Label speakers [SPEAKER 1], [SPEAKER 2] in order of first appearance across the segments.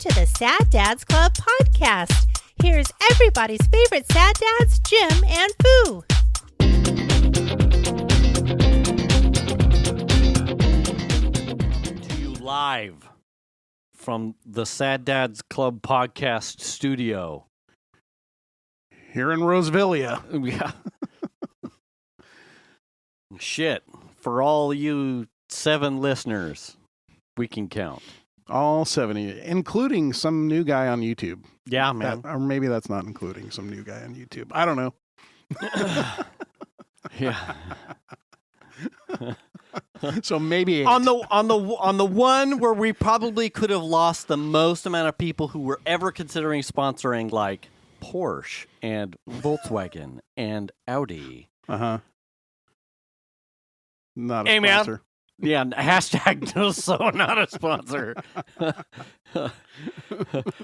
[SPEAKER 1] to the Sad Dads Club podcast. Here's everybody's favorite sad dads, Jim and Foo.
[SPEAKER 2] To you live from the Sad Dads Club podcast studio.
[SPEAKER 3] Here in Roseville.
[SPEAKER 2] Yeah. Shit. For all you 7 listeners, we can count.
[SPEAKER 3] All 70, including some new guy on YouTube.
[SPEAKER 2] Yeah, man.
[SPEAKER 3] Or maybe that's not including some new guy on YouTube. I don't know.
[SPEAKER 2] Yeah.
[SPEAKER 3] So maybe 8.
[SPEAKER 2] on the one where we probably could have lost the most amount of people who were ever considering sponsoring, like Porsche and Volkswagen and Audi.
[SPEAKER 3] Not a
[SPEAKER 2] Hey,
[SPEAKER 3] sponsor.
[SPEAKER 2] Man. Yeah, hashtag so not a sponsor.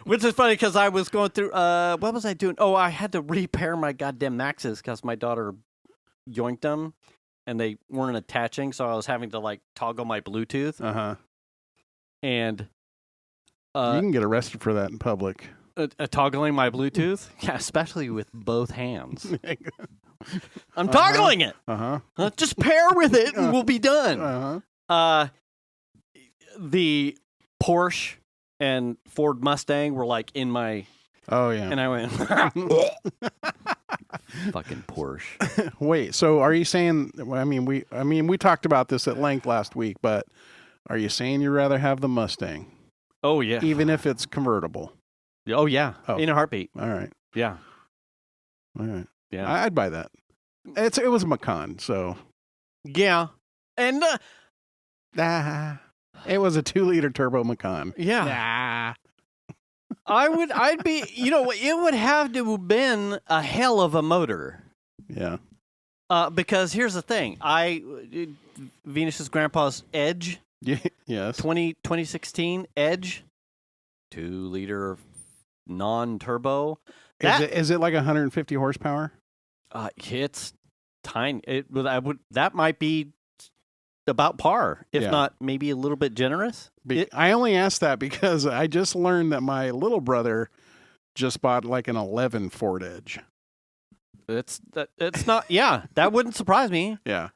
[SPEAKER 2] Which is funny because I was going through, what was I doing? Oh, I had to repair my goddamn Maxes because my daughter yoinked them and they weren't attaching. So I was having to like toggle my Bluetooth. And
[SPEAKER 3] you can get arrested for that in public.
[SPEAKER 2] Toggling my Bluetooth? Yeah, especially with both hands. I'm toggling it. Just pair with it and we'll be done. The Porsche and Ford Mustang were like in my...
[SPEAKER 3] Oh, yeah.
[SPEAKER 2] And I went... Fucking Porsche.
[SPEAKER 3] Wait, so are you saying... we talked about this at length last week, but are you saying you'd rather have the Mustang?
[SPEAKER 2] Oh, yeah.
[SPEAKER 3] Even if it's convertible?
[SPEAKER 2] Oh, yeah. Oh. In a heartbeat.
[SPEAKER 3] All right.
[SPEAKER 2] Yeah.
[SPEAKER 3] All right.
[SPEAKER 2] Yeah.
[SPEAKER 3] I'd buy that. It was a Macan, so...
[SPEAKER 2] Yeah. And...
[SPEAKER 3] it was a 2-liter turbo Macan.
[SPEAKER 2] Yeah. I'd be... it would have to have been a hell of a motor.
[SPEAKER 3] Yeah.
[SPEAKER 2] Because here's the thing. Venus's grandpa's Edge...
[SPEAKER 3] Yes.
[SPEAKER 2] 2016 Edge, 2-liter non-turbo.
[SPEAKER 3] Is it like 150 horsepower?
[SPEAKER 2] It's tiny. That might be about par, if not maybe a little bit generous.
[SPEAKER 3] I only asked that because I just learned that my little brother just bought like an 11 Ford Edge.
[SPEAKER 2] It's not. Yeah, that wouldn't surprise me.
[SPEAKER 3] Yeah.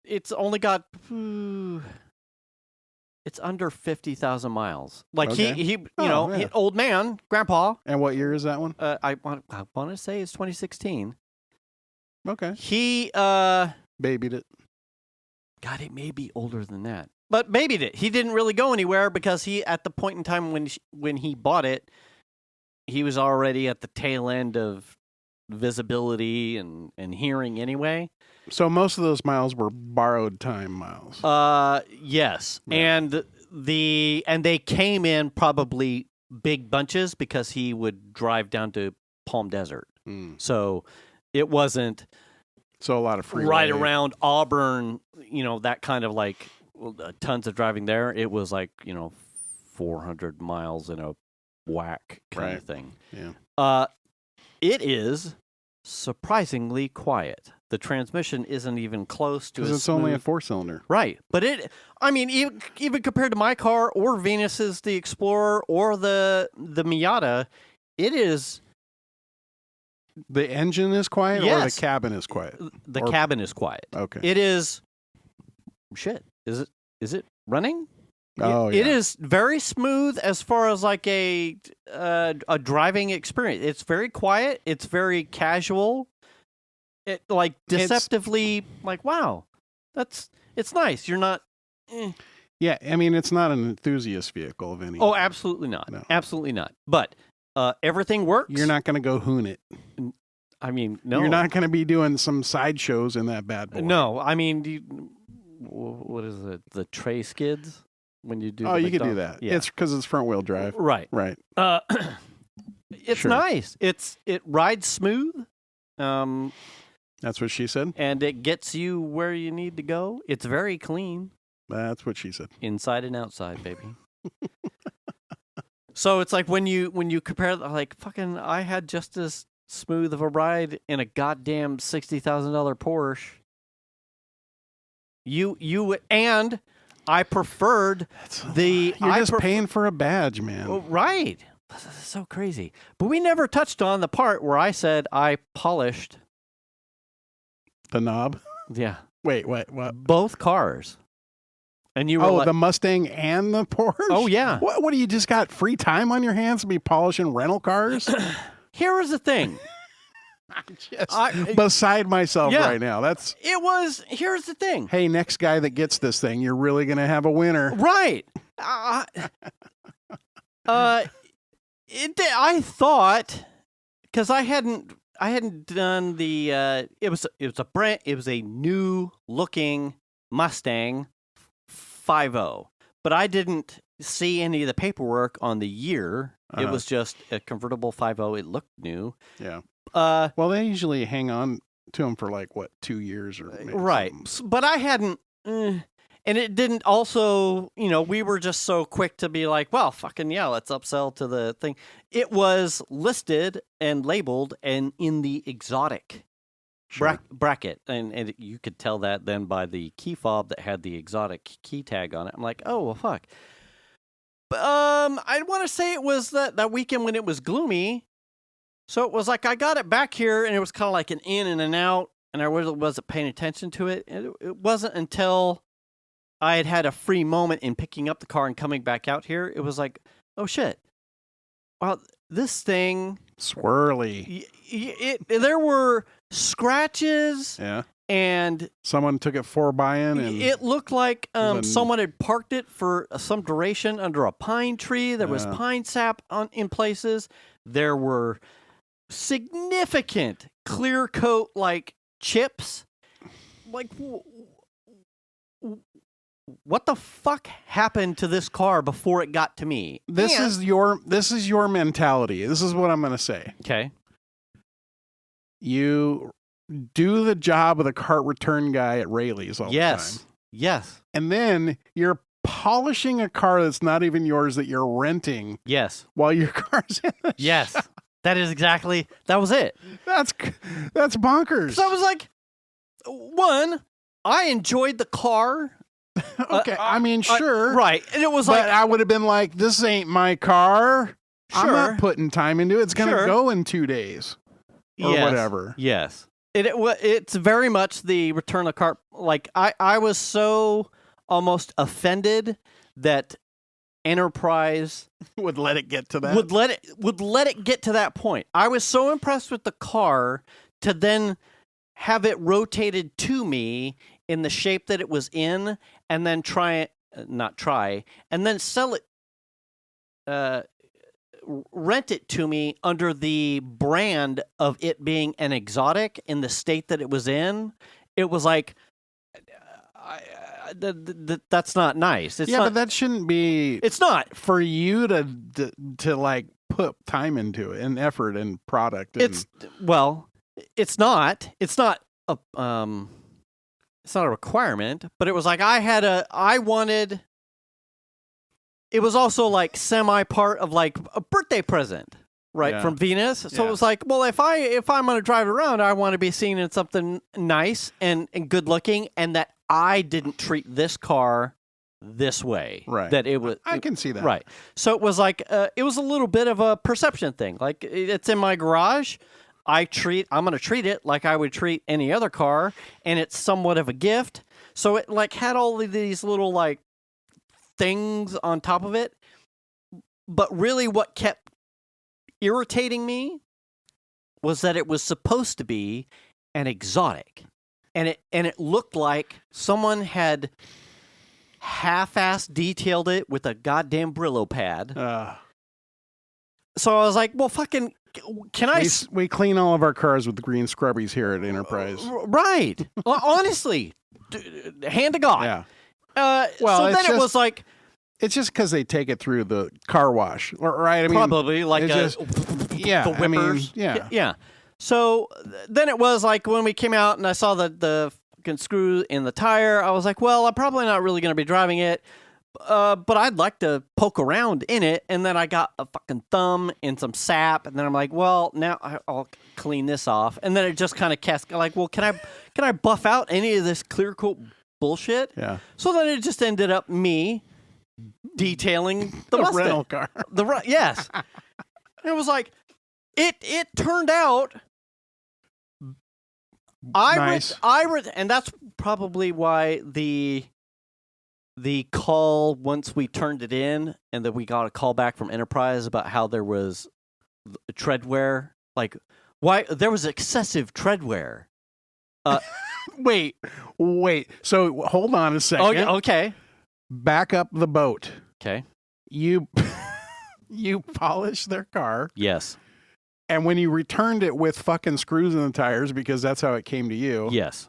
[SPEAKER 2] It's only got. It's under 50,000 miles. Like
[SPEAKER 3] okay.
[SPEAKER 2] he old man, grandpa.
[SPEAKER 3] And what year is that one?
[SPEAKER 2] I want to say it's 2016.
[SPEAKER 3] Okay.
[SPEAKER 2] He
[SPEAKER 3] babied it.
[SPEAKER 2] God, it may be older than that, but babied it. He didn't really go anywhere because at the point in time when he bought it, he was already at the tail end of visibility and hearing anyway.
[SPEAKER 3] So most of those miles were borrowed time miles.
[SPEAKER 2] Yes.
[SPEAKER 3] Yeah.
[SPEAKER 2] And they came in probably big bunches because he would drive down to Palm Desert. So it wasn't
[SPEAKER 3] so a lot of freeway.
[SPEAKER 2] Right around Auburn, that kind of like tons of driving there. It was like, 400 miles in a whack kind of thing.
[SPEAKER 3] Yeah.
[SPEAKER 2] It is surprisingly quiet. The transmission isn't even close to.
[SPEAKER 3] Because it's only a 4-cylinder,
[SPEAKER 2] right? But even compared to my car or Venus's the Explorer or the Miata, it is.
[SPEAKER 3] The engine is quiet, or the cabin is quiet.
[SPEAKER 2] The cabin is quiet.
[SPEAKER 3] Okay.
[SPEAKER 2] It is. Shit. Is it running?
[SPEAKER 3] Oh, yeah.
[SPEAKER 2] It is very smooth as far as like a driving experience. It's very quiet. It's very casual. It like deceptively like, wow, it's nice. You're not.
[SPEAKER 3] Yeah, it's not an enthusiast vehicle of any.
[SPEAKER 2] Oh, absolutely not.
[SPEAKER 3] No.
[SPEAKER 2] Absolutely not. But everything works.
[SPEAKER 3] You're not going to go hoon it.
[SPEAKER 2] No.
[SPEAKER 3] You're not going to be doing some sideshows in that bad boy.
[SPEAKER 2] No, what is it? The tray skids. When you do,
[SPEAKER 3] you could do that. Yeah. It's because it's front wheel drive.
[SPEAKER 2] Right. It's nice. It rides smooth.
[SPEAKER 3] That's what she said.
[SPEAKER 2] And it gets you where you need to go. It's very clean.
[SPEAKER 3] That's what she said.
[SPEAKER 2] Inside and outside, baby. So it's like when you compare, like, fucking, I had just as smooth of a ride in a goddamn $60,000 Porsche. And I preferred the.
[SPEAKER 3] You're just paying for a badge, man.
[SPEAKER 2] Oh, right. This is so crazy. But we never touched on the part where I said I polished
[SPEAKER 3] the knob.
[SPEAKER 2] Yeah.
[SPEAKER 3] Wait, what?
[SPEAKER 2] Both cars. And you were like,
[SPEAKER 3] the Mustang and the Porsche?
[SPEAKER 2] Oh, yeah.
[SPEAKER 3] What do you just got free time on your hands to be polishing rental cars?
[SPEAKER 2] Here is the thing.
[SPEAKER 3] I'm just beside myself right now.
[SPEAKER 2] Here's the thing.
[SPEAKER 3] Hey, next guy that gets this thing, you're really going to have a winner.
[SPEAKER 2] Right. I thought, because I hadn't done the, it was a new looking Mustang 5.0, but I didn't see any of the paperwork on the year. It was just a convertible 5.0. It looked new.
[SPEAKER 3] Yeah. Well, they usually hang on to them for 2 years or maybe
[SPEAKER 2] right.
[SPEAKER 3] something.
[SPEAKER 2] But I hadn't, and it didn't also, we were just so quick to be like, well, fucking yeah, let's upsell to the thing. It was listed and labeled and in the exotic bracket, and you could tell that then by the key fob that had the exotic key tag on it. I'm like, oh well, fuck. But, I want to say it was that weekend when it was gloomy, so it was like I got it back here, and it was kind of like an in and an out, and I really wasn't paying attention to it. It wasn't until I had a free moment in picking up the car and coming back out here, it was like, oh shit, wow, this thing
[SPEAKER 3] swirly.
[SPEAKER 2] There were scratches.
[SPEAKER 3] Yeah.
[SPEAKER 2] And
[SPEAKER 3] someone took it for buy-in, and
[SPEAKER 2] it looked like someone had parked it for some duration under a pine tree. There was pine sap in places. There were significant clear coat chips. What the fuck happened to this car before it got to me?
[SPEAKER 3] This is your mentality. This is what I'm going to say.
[SPEAKER 2] Okay.
[SPEAKER 3] You do the job of the cart return guy at Rayleigh's all the time.
[SPEAKER 2] Yes.
[SPEAKER 3] And then you're polishing a car that's not even yours that you're renting.
[SPEAKER 2] Yes.
[SPEAKER 3] While your car's in the shop.
[SPEAKER 2] That was it.
[SPEAKER 3] That's bonkers.
[SPEAKER 2] So I was like, one, I enjoyed the car.
[SPEAKER 3] Okay, I mean, sure.
[SPEAKER 2] Right. And it was
[SPEAKER 3] but I would have been like, this ain't my car.
[SPEAKER 2] Sure.
[SPEAKER 3] I'm not putting time into it. It's going to go in 2 days. Or whatever.
[SPEAKER 2] Yes. It's very much the return of car. I was so almost offended that Enterprise
[SPEAKER 3] would let it get to that.
[SPEAKER 2] Would let it get to that point. I was so impressed with the car to then have it rotated to me in the shape that it was in, and then and then sell it. Rent it to me under the brand of it being an exotic in the state that it was in. It was like, that's not nice.
[SPEAKER 3] But that shouldn't be.
[SPEAKER 2] It's not
[SPEAKER 3] for you to put time into it and effort and product.
[SPEAKER 2] It's not. It's not a requirement, but it was like I wanted. It was also semi part of a birthday present, right, from Venus. So it was like, well, if I'm going to drive around, I want to be seen in something nice and good looking, and that I didn't treat this car this way.
[SPEAKER 3] Right.
[SPEAKER 2] That it was.
[SPEAKER 3] I can see that.
[SPEAKER 2] Right. So it was it was a little bit of a perception thing. It's in my garage. I'm going to treat it like I would treat any other car, and it's somewhat of a gift. So it had all of these little things on top of it, but really what kept irritating me was that it was supposed to be an exotic, and it looked like someone had half-ass detailed it with a goddamn Brillo pad. So I was like, well, fucking, can I?
[SPEAKER 3] We clean all of our cars with green scrubbies here at Enterprise.
[SPEAKER 2] Right. Honestly, hand to God.
[SPEAKER 3] Yeah.
[SPEAKER 2] So then it was like,
[SPEAKER 3] it's just because they take it through the car wash, right? I mean,
[SPEAKER 2] probably
[SPEAKER 3] the
[SPEAKER 2] whippers.
[SPEAKER 3] Yeah.
[SPEAKER 2] So then it was when we came out and I saw the fucking screw in the tire, I was like, well, I'm probably not really going to be driving it, but I'd like to poke around in it. And then I got a fucking thumb and some sap, and then I'm like, well, now I'll clean this off. And then it just kind of well, can I buff out any of this clear coat bullshit.
[SPEAKER 3] Yeah.
[SPEAKER 2] So then it just ended up me detailing the
[SPEAKER 3] The
[SPEAKER 2] Mustang.
[SPEAKER 3] rental car.
[SPEAKER 2] Yes. It was like, it turned out.
[SPEAKER 3] Nice.
[SPEAKER 2] And that's probably why the call once we turned it in, and then we got a call back from Enterprise about how there was tread wear, like why there was excessive tread wear.
[SPEAKER 3] Wait. So hold on a second.
[SPEAKER 2] Oh, yeah, okay.
[SPEAKER 3] Back up the boat.
[SPEAKER 2] Okay.
[SPEAKER 3] You polished their car,
[SPEAKER 2] Yes.
[SPEAKER 3] and when you returned it with fucking screws in the tires, because that's how it came to you.
[SPEAKER 2] Yes.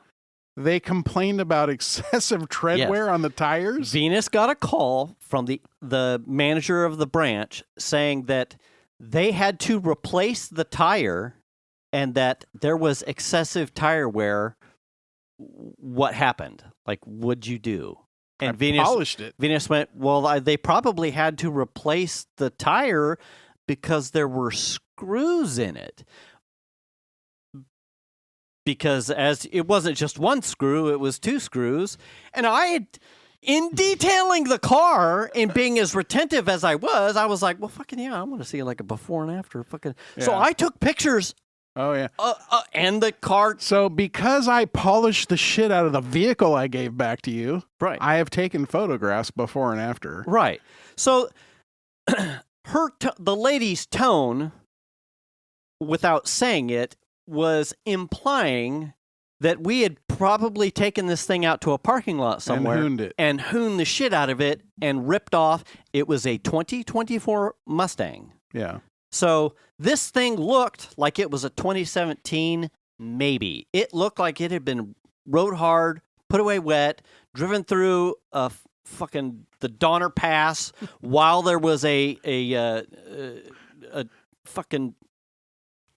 [SPEAKER 3] They complained about excessive tread
[SPEAKER 2] Yes.
[SPEAKER 3] wear on the tires.
[SPEAKER 2] Venus got a call from the manager of the branch saying that they had to replace the tire and that there was excessive tire wear. What happened? Like, what'd you do? And
[SPEAKER 3] I polished it.
[SPEAKER 2] Venus went, well, they probably had to replace the tire because there were screws in it. Because as it wasn't just one screw, it was two screws. And in detailing the car and being as retentive as I was like, well, fucking yeah, I want to see like a before and after. Fucking. So
[SPEAKER 3] Yeah.
[SPEAKER 2] I took pictures.
[SPEAKER 3] Oh yeah.
[SPEAKER 2] And the car.
[SPEAKER 3] So because I polished the shit out of the vehicle I gave back to you,
[SPEAKER 2] Right.
[SPEAKER 3] I have taken photographs before and after.
[SPEAKER 2] Right. So the lady's tone, without saying it, was implying that we had probably taken this thing out to a parking lot somewhere
[SPEAKER 3] and
[SPEAKER 2] hooned the shit out of it and ripped off. It was a 2024 Mustang.
[SPEAKER 3] Yeah.
[SPEAKER 2] So this thing looked like it was a 2017, maybe. It looked like it had been rode hard, put away wet, driven through fucking the Donner Pass while there was a fucking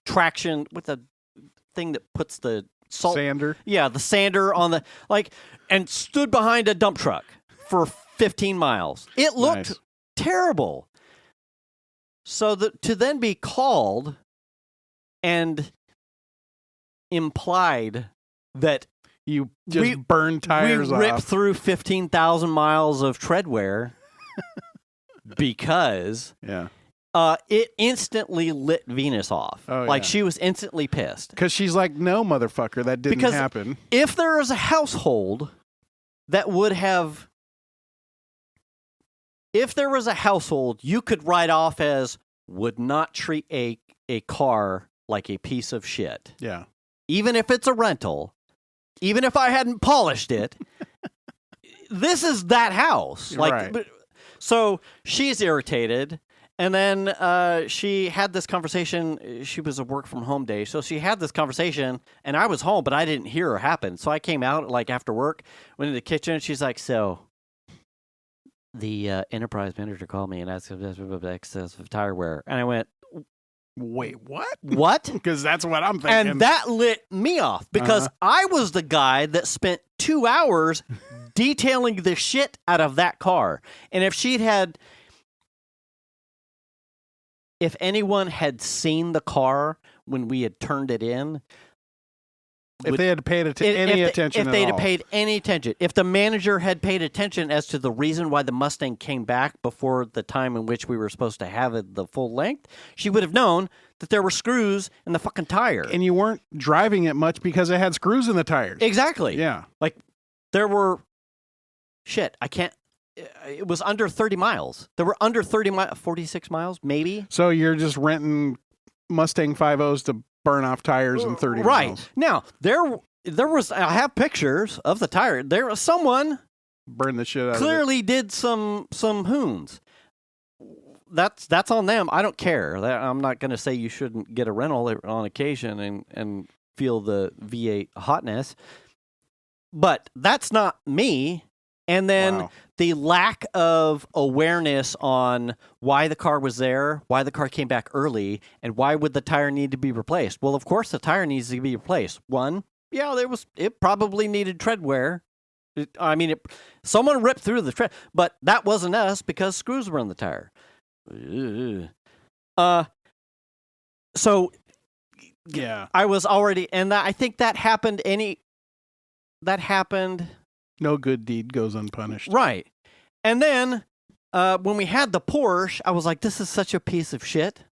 [SPEAKER 2] traction with a thing that puts the salt
[SPEAKER 3] sander.
[SPEAKER 2] Yeah, the sander on the and stood behind a dump truck for 15 miles. It looked terrible. So to then be called and implied that
[SPEAKER 3] you just burned tires off.
[SPEAKER 2] We ripped through 15,000 miles of tread wear because it instantly lit Venus off.
[SPEAKER 3] Oh,
[SPEAKER 2] like
[SPEAKER 3] yeah.
[SPEAKER 2] she was instantly pissed.
[SPEAKER 3] Because she's like, no, motherfucker, that didn't happen.
[SPEAKER 2] If there was a household that would have... If there was a household you could write off as would not treat a car like a piece of shit.
[SPEAKER 3] Yeah.
[SPEAKER 2] Even if it's a rental, even if I hadn't polished it, this is that house.
[SPEAKER 3] Right.
[SPEAKER 2] So she's irritated. And then she had this conversation. She was a work from home day. So she had this conversation and I was home, but I didn't hear her happen. So I came out like after work, went into the kitchen. And she's like, so the Enterprise manager called me and asked if excessive tire wear. And I went,
[SPEAKER 3] wait, what?
[SPEAKER 2] What?
[SPEAKER 3] Because that's what I'm thinking.
[SPEAKER 2] And that lit me off because I was the guy that spent 2 hours detailing the shit out of that car. And if anyone had seen the car when we had turned it in,
[SPEAKER 3] if they had paid any attention,
[SPEAKER 2] if they'd have paid any attention, if the manager had paid attention as to the reason why the Mustang came back before the time in which we were supposed to have it the full length, she would have known that there were screws in the fucking tire.
[SPEAKER 3] And you weren't driving it much because it had screws in the tires.
[SPEAKER 2] Exactly.
[SPEAKER 3] Yeah.
[SPEAKER 2] Like there were it was under 30 miles. There were under 30 miles, 46 miles, maybe.
[SPEAKER 3] So you're just renting Mustang 5.0s to burn off tires in 30
[SPEAKER 2] right.
[SPEAKER 3] miles.
[SPEAKER 2] Now, there was, I have pictures of the tire. There was someone
[SPEAKER 3] burned the shit out
[SPEAKER 2] clearly did some hoons. That's on them. I don't care. I'm not going to say you shouldn't get a rental on occasion and feel the V8 hotness. But that's not me. And then the lack of awareness on why the car was there, why the car came back early, and why would the tire need to be replaced? Well, of course the tire needs to be replaced. One, it probably needed tread wear. Someone ripped through the tread, but that wasn't us because screws were in the tire. So
[SPEAKER 3] yeah,
[SPEAKER 2] I was already, and I think that happened
[SPEAKER 3] No good deed goes unpunished.
[SPEAKER 2] Right. And then when we had the Porsche, I was like, this is such a piece of shit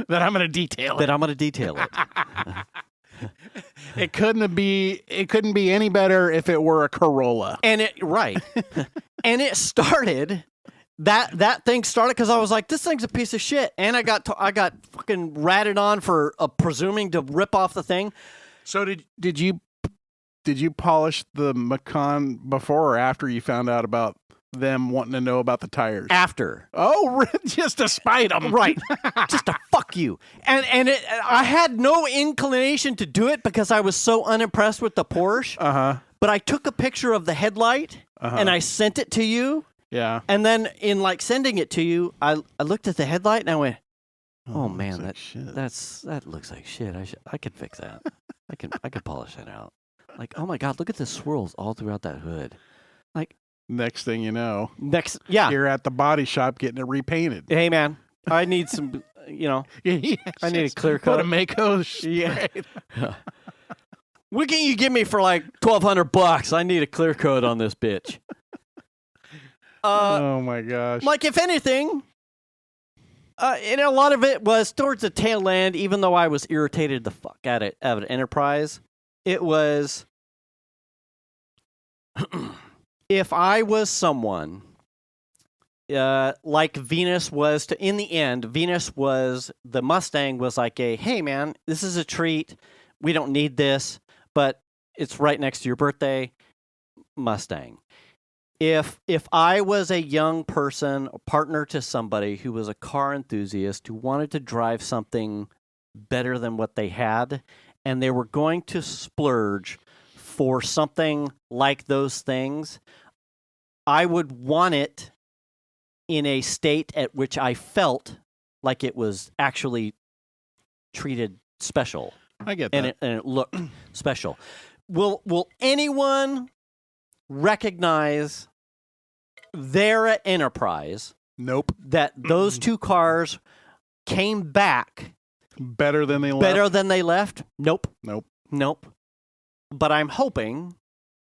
[SPEAKER 3] That I'm going to detail
[SPEAKER 2] that I'm going to detail it.
[SPEAKER 3] It couldn't be any better if it were a Corolla.
[SPEAKER 2] And it and it started that thing started because I was like, this thing's a piece of shit, and I got fucking ratted on for presuming to rip off the thing.
[SPEAKER 3] So did you polish the Macan before or after you found out about them wanting to know about the tires?
[SPEAKER 2] After.
[SPEAKER 3] Oh, just to spite them.
[SPEAKER 2] Right. Just to fuck you. And I had no inclination to do it because I was so unimpressed with the Porsche.
[SPEAKER 3] Uh-huh.
[SPEAKER 2] But I took a picture of the headlight and I sent it to you.
[SPEAKER 3] Yeah.
[SPEAKER 2] And then in like sending it to you, I looked at the headlight and I went, oh man, that looks like shit. I could fix that. I could polish that out. Like, oh my God, look at the swirls all throughout that hood. Like,
[SPEAKER 3] next thing you know,
[SPEAKER 2] yeah,
[SPEAKER 3] you're at the body shop getting it repainted.
[SPEAKER 2] Hey man, I need some, I need a clear coat.
[SPEAKER 3] Put a Mako
[SPEAKER 2] Yeah. What can you give me for like $1,200? I need a clear coat on this bitch.
[SPEAKER 3] Oh my gosh!
[SPEAKER 2] Like if anything, and a lot of it was towards the tail end. Even though I was irritated the fuck out of an Enterprise, it was. If I was someone like Venus was in the end, the Mustang was like hey man, this is a treat. We don't need this, but it's right next to your birthday, Mustang. If I was a young person, a partner to somebody who was a car enthusiast who wanted to drive something better than what they had, and they were going to splurge for something like those things, I would want it in a state at which I felt like it was actually treated special.
[SPEAKER 3] I get that.
[SPEAKER 2] And it looked special. Will anyone recognize there at Enterprise?
[SPEAKER 3] Nope.
[SPEAKER 2] That those two cars came back
[SPEAKER 3] better than they left?
[SPEAKER 2] Nope.
[SPEAKER 3] Nope.
[SPEAKER 2] But I'm hoping,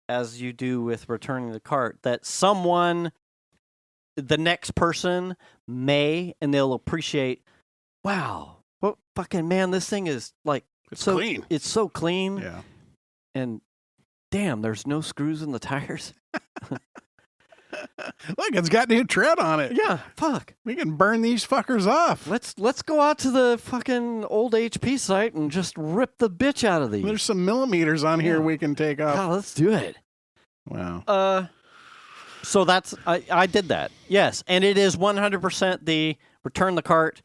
[SPEAKER 2] as you do with returning the cart, that someone, the next person, may, and they'll appreciate, wow, well, fucking man, this thing is like
[SPEAKER 3] it's
[SPEAKER 2] so
[SPEAKER 3] clean.
[SPEAKER 2] It's so clean.
[SPEAKER 3] Yeah.
[SPEAKER 2] And damn, there's no screws in the tires.
[SPEAKER 3] Look, it's got new tread on it.
[SPEAKER 2] Yeah, fuck.
[SPEAKER 3] We can burn these fuckers off.
[SPEAKER 2] Let's go out to the fucking old HP site and just rip the bitch out of these.
[SPEAKER 3] There's some millimeters on here we can take off.
[SPEAKER 2] God, let's do it.
[SPEAKER 3] Wow.
[SPEAKER 2] So that's I did that. Yes, and it is 100% the return the cart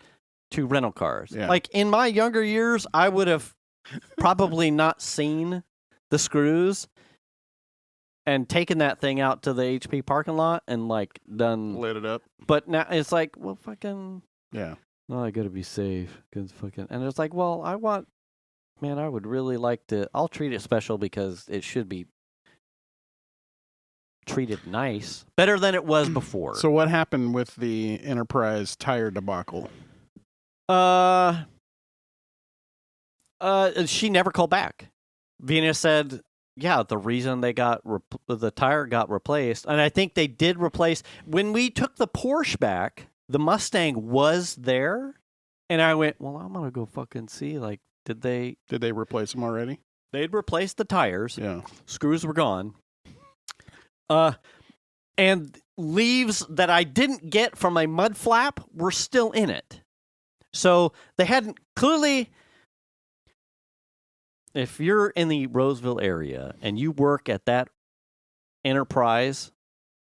[SPEAKER 2] to rental cars.
[SPEAKER 3] Yeah.
[SPEAKER 2] Like in my younger years, I would have probably not seen the screws and taken that thing out to the HP parking lot and like done
[SPEAKER 3] lit it up.
[SPEAKER 2] But now it's like, well, fucking
[SPEAKER 3] yeah.
[SPEAKER 2] No, I gotta be safe. Cause fucking, and it's like, well, I would really like to. I'll treat it special because it should be treated nice, better than it was before.
[SPEAKER 3] So what happened with the Enterprise tire debacle?
[SPEAKER 2] She never called back. Venus said, yeah, the reason they got the tire got replaced, and I think they did replace when we took the Porsche back. The Mustang was there, and I went, well, I'm gonna go fucking see. Like, did they
[SPEAKER 3] replace them already?
[SPEAKER 2] They'd replaced the tires.
[SPEAKER 3] Yeah,
[SPEAKER 2] screws were gone. And leaves that I didn't get from a mud flap were still in it. So they hadn't clearly. If you're in the Roseville area and you work at that Enterprise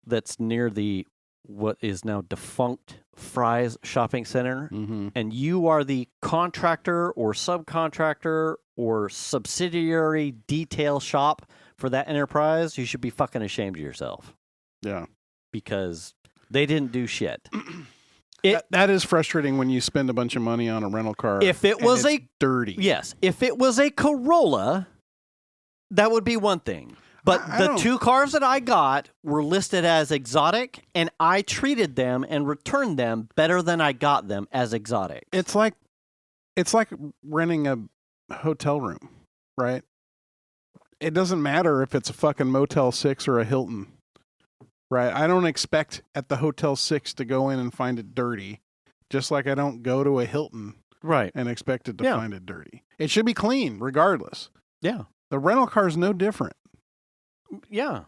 [SPEAKER 2] that's near the what is now defunct Fry's Shopping Center, and you are the contractor or subcontractor or subsidiary detail shop for that Enterprise, you should be fucking ashamed of yourself.
[SPEAKER 3] Yeah.
[SPEAKER 2] Because they didn't do shit.
[SPEAKER 3] That is frustrating when you spend a bunch of money on a rental car.
[SPEAKER 2] If it was
[SPEAKER 3] dirty.
[SPEAKER 2] Yes. If it was a Corolla, that would be one thing. But the two cars that I got were listed as exotic, and I treated them and returned them better than I got them as exotic.
[SPEAKER 3] It's like renting a hotel room, right? it doesn't matter if it's a fucking Motel 6 or a Hilton, right? I don't expect at the Hotel 6 to go in and find it dirty, just like I don't go to a Hilton
[SPEAKER 2] Right.
[SPEAKER 3] and expect it to
[SPEAKER 2] Yeah.
[SPEAKER 3] find it dirty. It should be clean regardless.
[SPEAKER 2] Yeah.
[SPEAKER 3] The rental car is no different.
[SPEAKER 2] Yeah.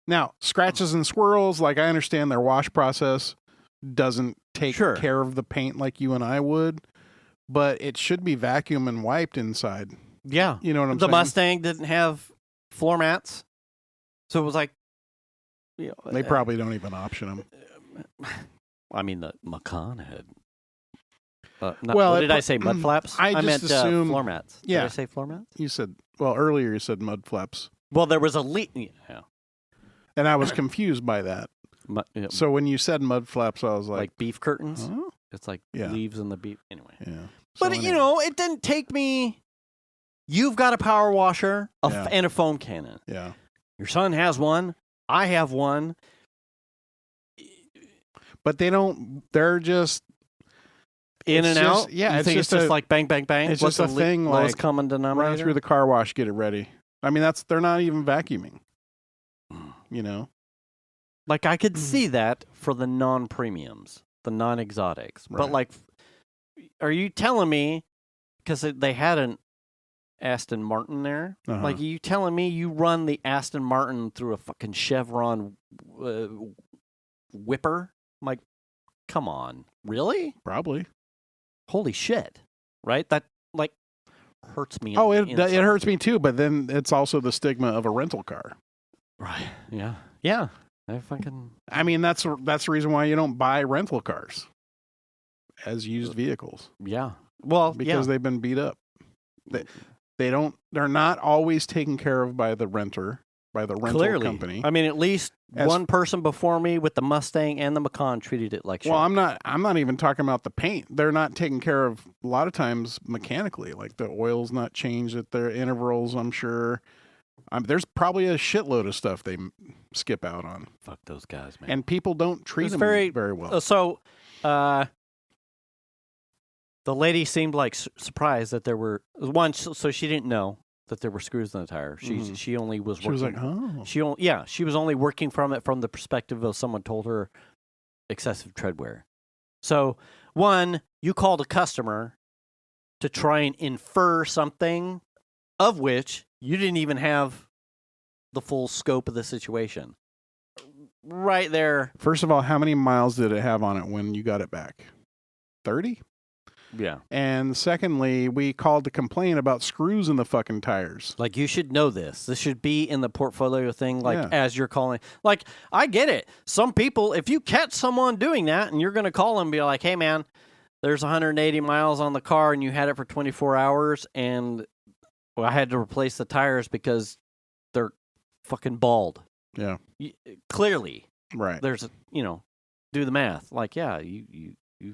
[SPEAKER 3] Now, scratches and swirls, like I understand their wash process doesn't take
[SPEAKER 2] Sure.
[SPEAKER 3] care of the paint like you and I would, but it should be vacuum and wiped inside.
[SPEAKER 2] Yeah.
[SPEAKER 3] You know what I'm
[SPEAKER 2] The
[SPEAKER 3] saying?
[SPEAKER 2] Mustang didn't have floor mats. So it was like, you know,
[SPEAKER 3] They probably don't even option them.
[SPEAKER 2] I mean, the Macan had.
[SPEAKER 3] Well,
[SPEAKER 2] what did I say? Mud flaps?
[SPEAKER 3] I just
[SPEAKER 2] meant
[SPEAKER 3] assumed-
[SPEAKER 2] floor mats.
[SPEAKER 3] Yeah.
[SPEAKER 2] Did I say floor mats?
[SPEAKER 3] You said, well, earlier you said mud flaps,
[SPEAKER 2] Well, there was a leak. Yeah.
[SPEAKER 3] and I was confused by that.
[SPEAKER 2] Yeah,
[SPEAKER 3] So when you said mud flaps, I was
[SPEAKER 2] like
[SPEAKER 3] like,
[SPEAKER 2] beef curtains.
[SPEAKER 3] huh?
[SPEAKER 2] It's like
[SPEAKER 3] Yeah.
[SPEAKER 2] leaves in the beef. Anyway.
[SPEAKER 3] Yeah.
[SPEAKER 2] But,
[SPEAKER 3] So
[SPEAKER 2] you
[SPEAKER 3] anyway.
[SPEAKER 2] know, it didn't take me. You've got a power washer
[SPEAKER 3] Yeah.
[SPEAKER 2] and a foam cannon.
[SPEAKER 3] Yeah.
[SPEAKER 2] Your son has one. I have one.
[SPEAKER 3] But they're just,
[SPEAKER 2] In
[SPEAKER 3] It's
[SPEAKER 2] and
[SPEAKER 3] just-
[SPEAKER 2] out.
[SPEAKER 3] yeah,
[SPEAKER 2] You
[SPEAKER 3] it's
[SPEAKER 2] think
[SPEAKER 3] just
[SPEAKER 2] it's just
[SPEAKER 3] a-
[SPEAKER 2] like bang, bang, bang.
[SPEAKER 3] it's
[SPEAKER 2] What's
[SPEAKER 3] just a
[SPEAKER 2] the
[SPEAKER 3] thing
[SPEAKER 2] lowest
[SPEAKER 3] like
[SPEAKER 2] common
[SPEAKER 3] run
[SPEAKER 2] denominator?
[SPEAKER 3] it through the car wash, get it ready. I mean, they're not even vacuuming, you know?
[SPEAKER 2] Like I
[SPEAKER 3] Mm.
[SPEAKER 2] could see that for the non-premiums, the non-exotics. But
[SPEAKER 3] Right.
[SPEAKER 2] like, are you telling me because they had an Aston Martin there?
[SPEAKER 3] Uh-huh.
[SPEAKER 2] Like, are you telling me you run the Aston Martin through a fucking Chevron whipper? I'm like, come on, really?
[SPEAKER 3] Probably.
[SPEAKER 2] Holy shit! Right? That like hurts me.
[SPEAKER 3] Oh,
[SPEAKER 2] on
[SPEAKER 3] it
[SPEAKER 2] the inside.
[SPEAKER 3] hurts me too, but then it's also the stigma of a rental car.
[SPEAKER 2] Right? Yeah. Yeah. I fucking.
[SPEAKER 3] I mean, that's the reason why you don't buy rental cars as used vehicles,
[SPEAKER 2] Yeah. Well,
[SPEAKER 3] because they've been beat up. They're not always taken care of by the rental
[SPEAKER 2] clearly.
[SPEAKER 3] company.
[SPEAKER 2] I mean, at least
[SPEAKER 3] As-
[SPEAKER 2] one person before me with the Mustang and the Macan treated it like shit.
[SPEAKER 3] Well, I'm not even talking about the paint. They're not taken care of a lot of times mechanically. Like the oil's not changed at their intervals, I'm sure. There's probably a shitload of stuff they skip out on.
[SPEAKER 2] Fuck those guys, man.
[SPEAKER 3] And people don't treat
[SPEAKER 2] It's
[SPEAKER 3] them
[SPEAKER 2] very-
[SPEAKER 3] very well.
[SPEAKER 2] The lady seemed like surprised that there were one. So she didn't know that there were screws in the tire. She only was
[SPEAKER 3] She
[SPEAKER 2] working.
[SPEAKER 3] was like, oh.
[SPEAKER 2] She was only working from the perspective of someone told her excessive tread wear. So one, you called a customer to try and infer something of which you didn't even have the full scope of the situation. Right there.
[SPEAKER 3] First of all, how many miles did it have on it when you got it back? 30?
[SPEAKER 2] Yeah.
[SPEAKER 3] And secondly, we called to complain about screws in the fucking tires.
[SPEAKER 2] Like, you should know this. This should be in the portfolio thing, like,
[SPEAKER 3] Yeah.
[SPEAKER 2] as you're calling. Like, I get it. Some people, if you catch someone doing that and you're going to call them and be like, hey, man, there's 180 miles on the car and you had it for 24 hours and I had to replace the tires because they're fucking bald.
[SPEAKER 3] Yeah.
[SPEAKER 2] Clearly,
[SPEAKER 3] Right.
[SPEAKER 2] there's, do the math. Like, yeah, you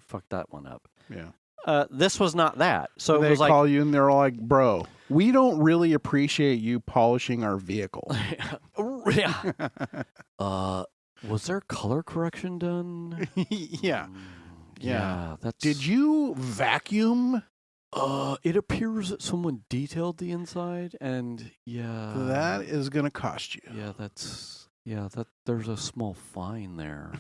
[SPEAKER 2] fucked that one up.
[SPEAKER 3] Yeah.
[SPEAKER 2] This was not that. So
[SPEAKER 3] They
[SPEAKER 2] it was like,
[SPEAKER 3] call you and they're all like, bro, we don't really appreciate you polishing our vehicle.
[SPEAKER 2] yeah. Was there color correction done?
[SPEAKER 3] Yeah.
[SPEAKER 2] Yeah. That's.
[SPEAKER 3] Did you vacuum?
[SPEAKER 2] It appears that someone detailed the inside, and
[SPEAKER 3] That is going to cost you.
[SPEAKER 2] Yeah, there's a small fine there.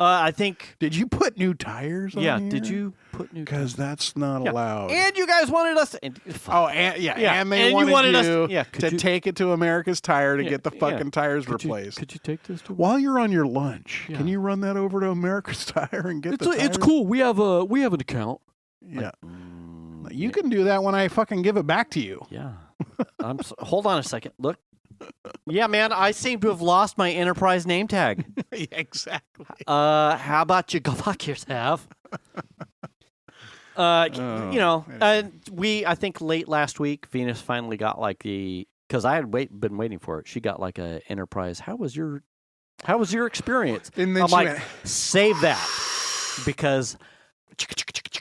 [SPEAKER 2] I think.
[SPEAKER 3] Did you put new tires on
[SPEAKER 2] Yeah.
[SPEAKER 3] here?
[SPEAKER 2] Did you put new?
[SPEAKER 3] Because that's not
[SPEAKER 2] Yeah.
[SPEAKER 3] allowed.
[SPEAKER 2] And you guys wanted us. And
[SPEAKER 3] they wanted you
[SPEAKER 2] us.
[SPEAKER 3] to take it to America's Tire to
[SPEAKER 2] Yeah,
[SPEAKER 3] get the
[SPEAKER 2] yeah.
[SPEAKER 3] fucking tires
[SPEAKER 2] Could you-
[SPEAKER 3] replaced.
[SPEAKER 2] Could you take this to?
[SPEAKER 3] While you're on your lunch,
[SPEAKER 2] Yeah.
[SPEAKER 3] can you run that over to America's Tire and get the tires?
[SPEAKER 2] It's cool. We have an account.
[SPEAKER 3] Yeah.
[SPEAKER 2] Like,
[SPEAKER 3] You can do that when I fucking give it back to you.
[SPEAKER 2] Yeah. Hold on a second. Look. Yeah, man, I seem to have lost my enterprise name tag.
[SPEAKER 3] Yeah, exactly.
[SPEAKER 2] How about you go fuck yourself? I think late last week, Venus finally got like because I had been waiting for it. She got like a enterprise. How was your experience?
[SPEAKER 3] And then
[SPEAKER 2] I'm
[SPEAKER 3] she
[SPEAKER 2] like,
[SPEAKER 3] went,
[SPEAKER 2] save that because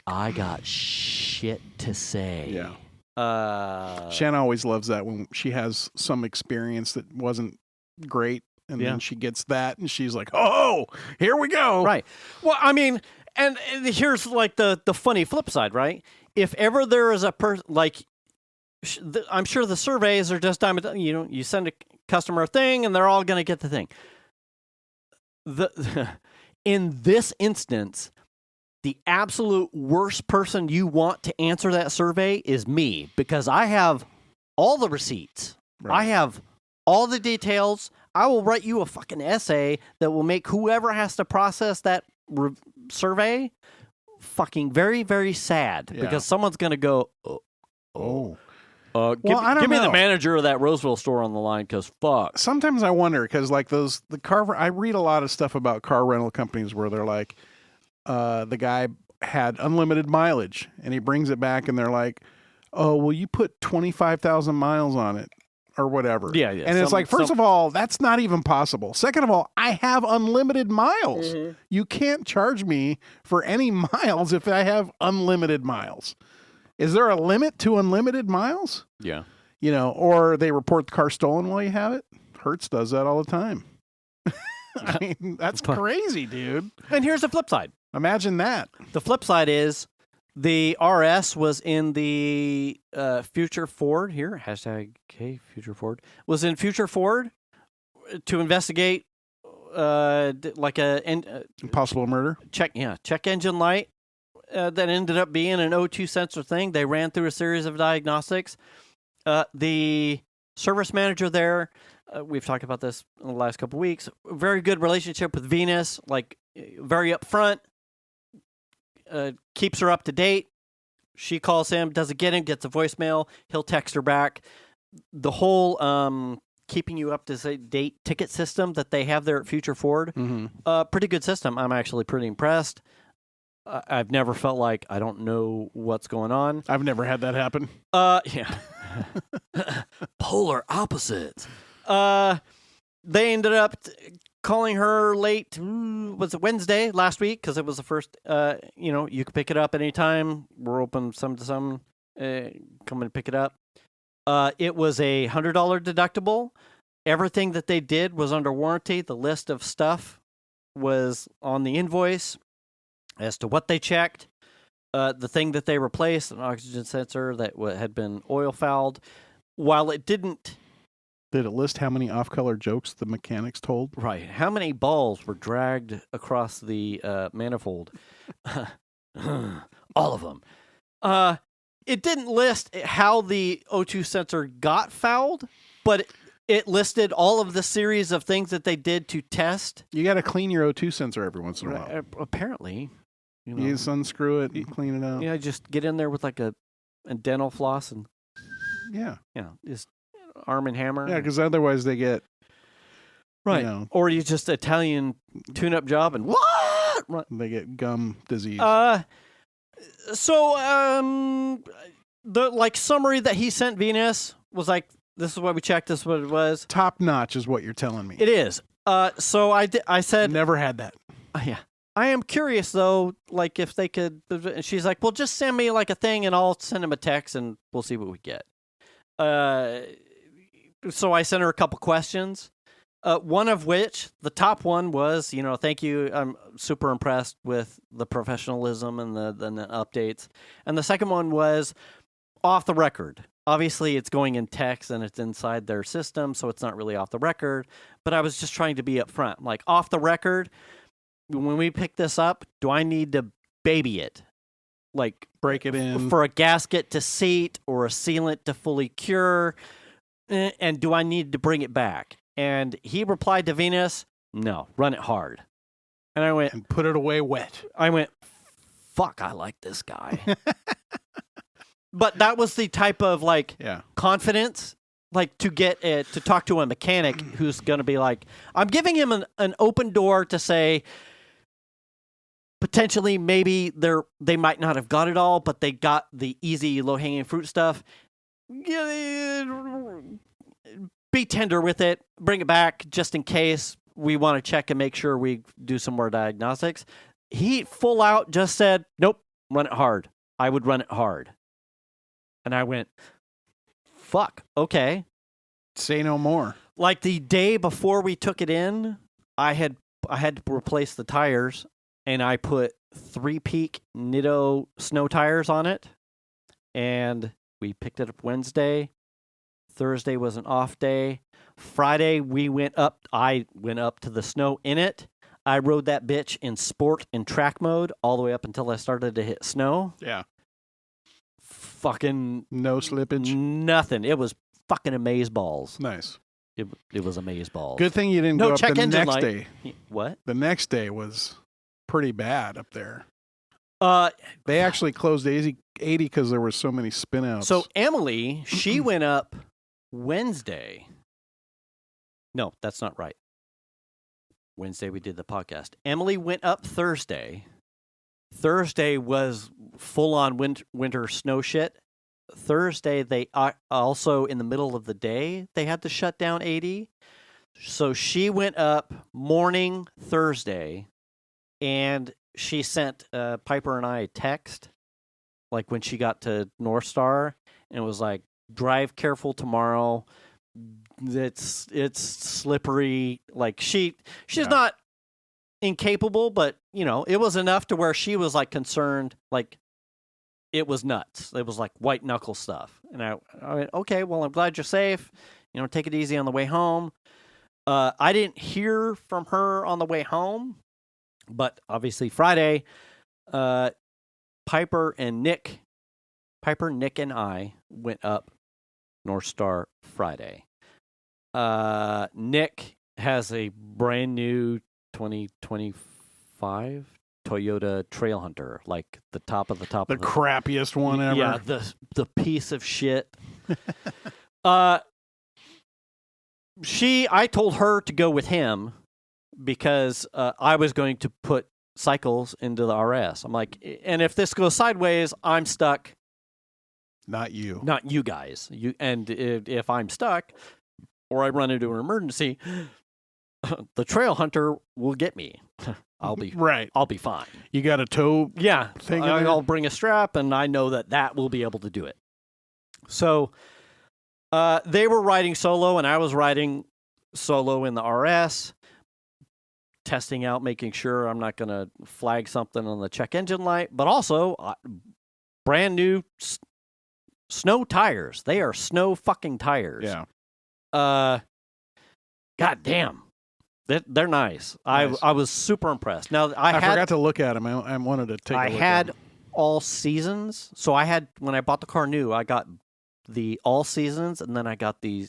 [SPEAKER 2] I got shit to say.
[SPEAKER 3] Yeah.
[SPEAKER 2] Uh,
[SPEAKER 3] Shanna always loves that when she has some experience that wasn't great, and
[SPEAKER 2] Yeah.
[SPEAKER 3] then she gets that, and she's like, "Oh, here we go!"
[SPEAKER 2] Right. Well, I mean, and here's like the funny flip side, right? if ever there is a person like, I'm sure the surveys are just you send a customer a thing and they're all going to get the thing. In this instance, the absolute worst person you want to answer that survey is me, because I have all the receipts.
[SPEAKER 3] Right.
[SPEAKER 2] I have all the details. I will write you a fucking essay that will make whoever has to process that survey fucking very, very sad, because someone's going to go, give me the manager of that Roseville store on the line, because fuck.
[SPEAKER 3] Sometimes I wonder, because like I read a lot of stuff about car rental companies where they're like, the guy had unlimited mileage and he brings it back and they're like, oh, well, you put 25,000 miles on it or whatever.
[SPEAKER 2] Yeah.
[SPEAKER 3] And it's like, first of all, that's not even possible. Second of all, I have unlimited miles. Mm-hmm. You can't charge me for any miles if I have unlimited miles. Is there a limit to unlimited miles?
[SPEAKER 2] Yeah.
[SPEAKER 3] Or they report the car stolen while you have it. Hertz does that all the time. I mean, that's crazy, dude.
[SPEAKER 2] And here's the flip side.
[SPEAKER 3] Imagine that.
[SPEAKER 2] The flip side is the RS was in the Future Ford here, #Future Ford, was in Future Ford to investigate like a
[SPEAKER 3] possible murder.
[SPEAKER 2] Check engine light that ended up being an O2 sensor thing. They ran through a series of diagnostics. The service manager there, we've talked about this in the last couple of weeks, very good relationship with Venus, like very upfront, keeps her up to date. She calls him, doesn't get him, gets a voicemail. He'll text her back. The whole keeping you up to date ticket system that they have there at Future Ford, pretty good system. I'm actually pretty impressed. I've never felt like I don't know what's going on.
[SPEAKER 3] I've never had that happen.
[SPEAKER 2] Yeah. Polar opposites. They ended up calling her late, was it Wednesday last week? Because it was the first, you could pick it up anytime. We're open some to some. Come and pick it up. It was a $100 deductible. Everything that they did was under warranty. The list of stuff was on the invoice as to what they checked. The thing that they replaced, an oxygen sensor that had been oil fouled. While it didn't...
[SPEAKER 3] Did it list how many off-color jokes the mechanics told?
[SPEAKER 2] Right. How many balls were dragged across the manifold? All of them. It didn't list how the O2 sensor got fouled, but it listed all of the series of things that they did to test.
[SPEAKER 3] You got to clean your O2 sensor every once in a while.
[SPEAKER 2] Apparently.
[SPEAKER 3] You just unscrew it and clean it out.
[SPEAKER 2] Yeah, just get in there with like a dental floss and just arm and hammer.
[SPEAKER 3] Yeah, because otherwise they get
[SPEAKER 2] right. Or you just Italian tune-up job and what? Right.
[SPEAKER 3] They get gum disease.
[SPEAKER 2] So the summary that he sent Venus was like, this is what we checked. This is what it was.
[SPEAKER 3] Top notch is what you're telling me.
[SPEAKER 2] It is. So I said,
[SPEAKER 3] never had that.
[SPEAKER 2] Yeah. I am curious, though, like if they could... She's like, well, just send me like a thing and I'll send him a text and we'll see what we get. So I sent her a couple questions, one of which, the top one was, thank you. I'm super impressed with the professionalism and the updates. And the second one was off the record. Obviously, it's going in text and it's inside their system, so it's not really off the record. But I was just trying to be upfront. Like, off the record... When we pick this up, do I need to baby it? Like,
[SPEAKER 3] break it in
[SPEAKER 2] for a gasket to seat or a sealant to fully cure? And do I need to bring it back? And he replied to Venus, no, run it hard. And I went...
[SPEAKER 3] And put it away wet.
[SPEAKER 2] I went, fuck, I like this guy. But that was the type of, confidence... to get to talk to a mechanic who's going to be like, I'm giving him an open door to say, potentially, maybe they might not have got it all, but they got the easy, low-hanging fruit stuff. Be tender with it. Bring it back just in case we want to check and make sure we do some more diagnostics. He full out just said, nope, run it hard. I would run it hard. And I went... Fuck. Okay.
[SPEAKER 3] Say no more.
[SPEAKER 2] Like the day before we took it in, I had to replace the tires, and I put 3-peak Nitto snow tires on it. and we picked it up Wednesday. Thursday was an off day. Friday, I went up to the snow in it. I rode that bitch in sport and track mode all the way up until I started to hit snow.
[SPEAKER 3] Yeah.
[SPEAKER 2] Fucking
[SPEAKER 3] No slippage.
[SPEAKER 2] nothing. It was fucking amazeballs.
[SPEAKER 3] Nice.
[SPEAKER 2] It was amazeballs.
[SPEAKER 3] Good thing you didn't
[SPEAKER 2] No
[SPEAKER 3] go up
[SPEAKER 2] check
[SPEAKER 3] the
[SPEAKER 2] engine
[SPEAKER 3] next
[SPEAKER 2] light.
[SPEAKER 3] day.
[SPEAKER 2] What?
[SPEAKER 3] The next day was pretty bad up there.
[SPEAKER 2] Uh,
[SPEAKER 3] They actually closed 80 because there were so many spinouts.
[SPEAKER 2] So Emily, she went up Wednesday. No, that's not right. Wednesday we did the podcast. Emily went up Thursday. Thursday was full-on winter snow shit. Thursday, they also, in the middle of the day, they had to shut down 80. So she went up morning Thursday, and she sent Piper and I a text, like when she got to North Star, and it was like, drive careful tomorrow. It's slippery. Like she's not incapable, but it was enough to where she was like concerned. Like it was nuts. It was like white knuckle stuff. And I went, okay, well, I'm glad you're safe. Take it easy on the way home. I didn't hear from her on the way home, but obviously Friday, Piper, Nick, and I went up North Star Friday. Nick has a brand new 2025 Toyota Trailhunter, like the top of the top.
[SPEAKER 3] The crappiest one ever.
[SPEAKER 2] Yeah, the piece of shit. I told her to go with him because I was going to put cycles into the RS. I'm like, and if this goes sideways, I'm stuck.
[SPEAKER 3] Not you.
[SPEAKER 2] Not you guys. If I'm stuck or I run into an emergency, the Trailhunter will get me. I'll be
[SPEAKER 3] right.
[SPEAKER 2] I'll be fine.
[SPEAKER 3] You got a tow?
[SPEAKER 2] Yeah,
[SPEAKER 3] thing
[SPEAKER 2] I'll bring a strap, and I know that will be able to do it. So they were riding solo, and I was riding solo in the RS, testing out, making sure I'm not going to flag something on the check engine light, but also brand new snow tires. They are snow fucking tires.
[SPEAKER 3] Yeah.
[SPEAKER 2] God damn. They're nice. I was super impressed. Now I
[SPEAKER 3] forgot to look at them. I wanted to take a look.
[SPEAKER 2] I had all seasons. So when I bought the car new, I got the all seasons, and then I got the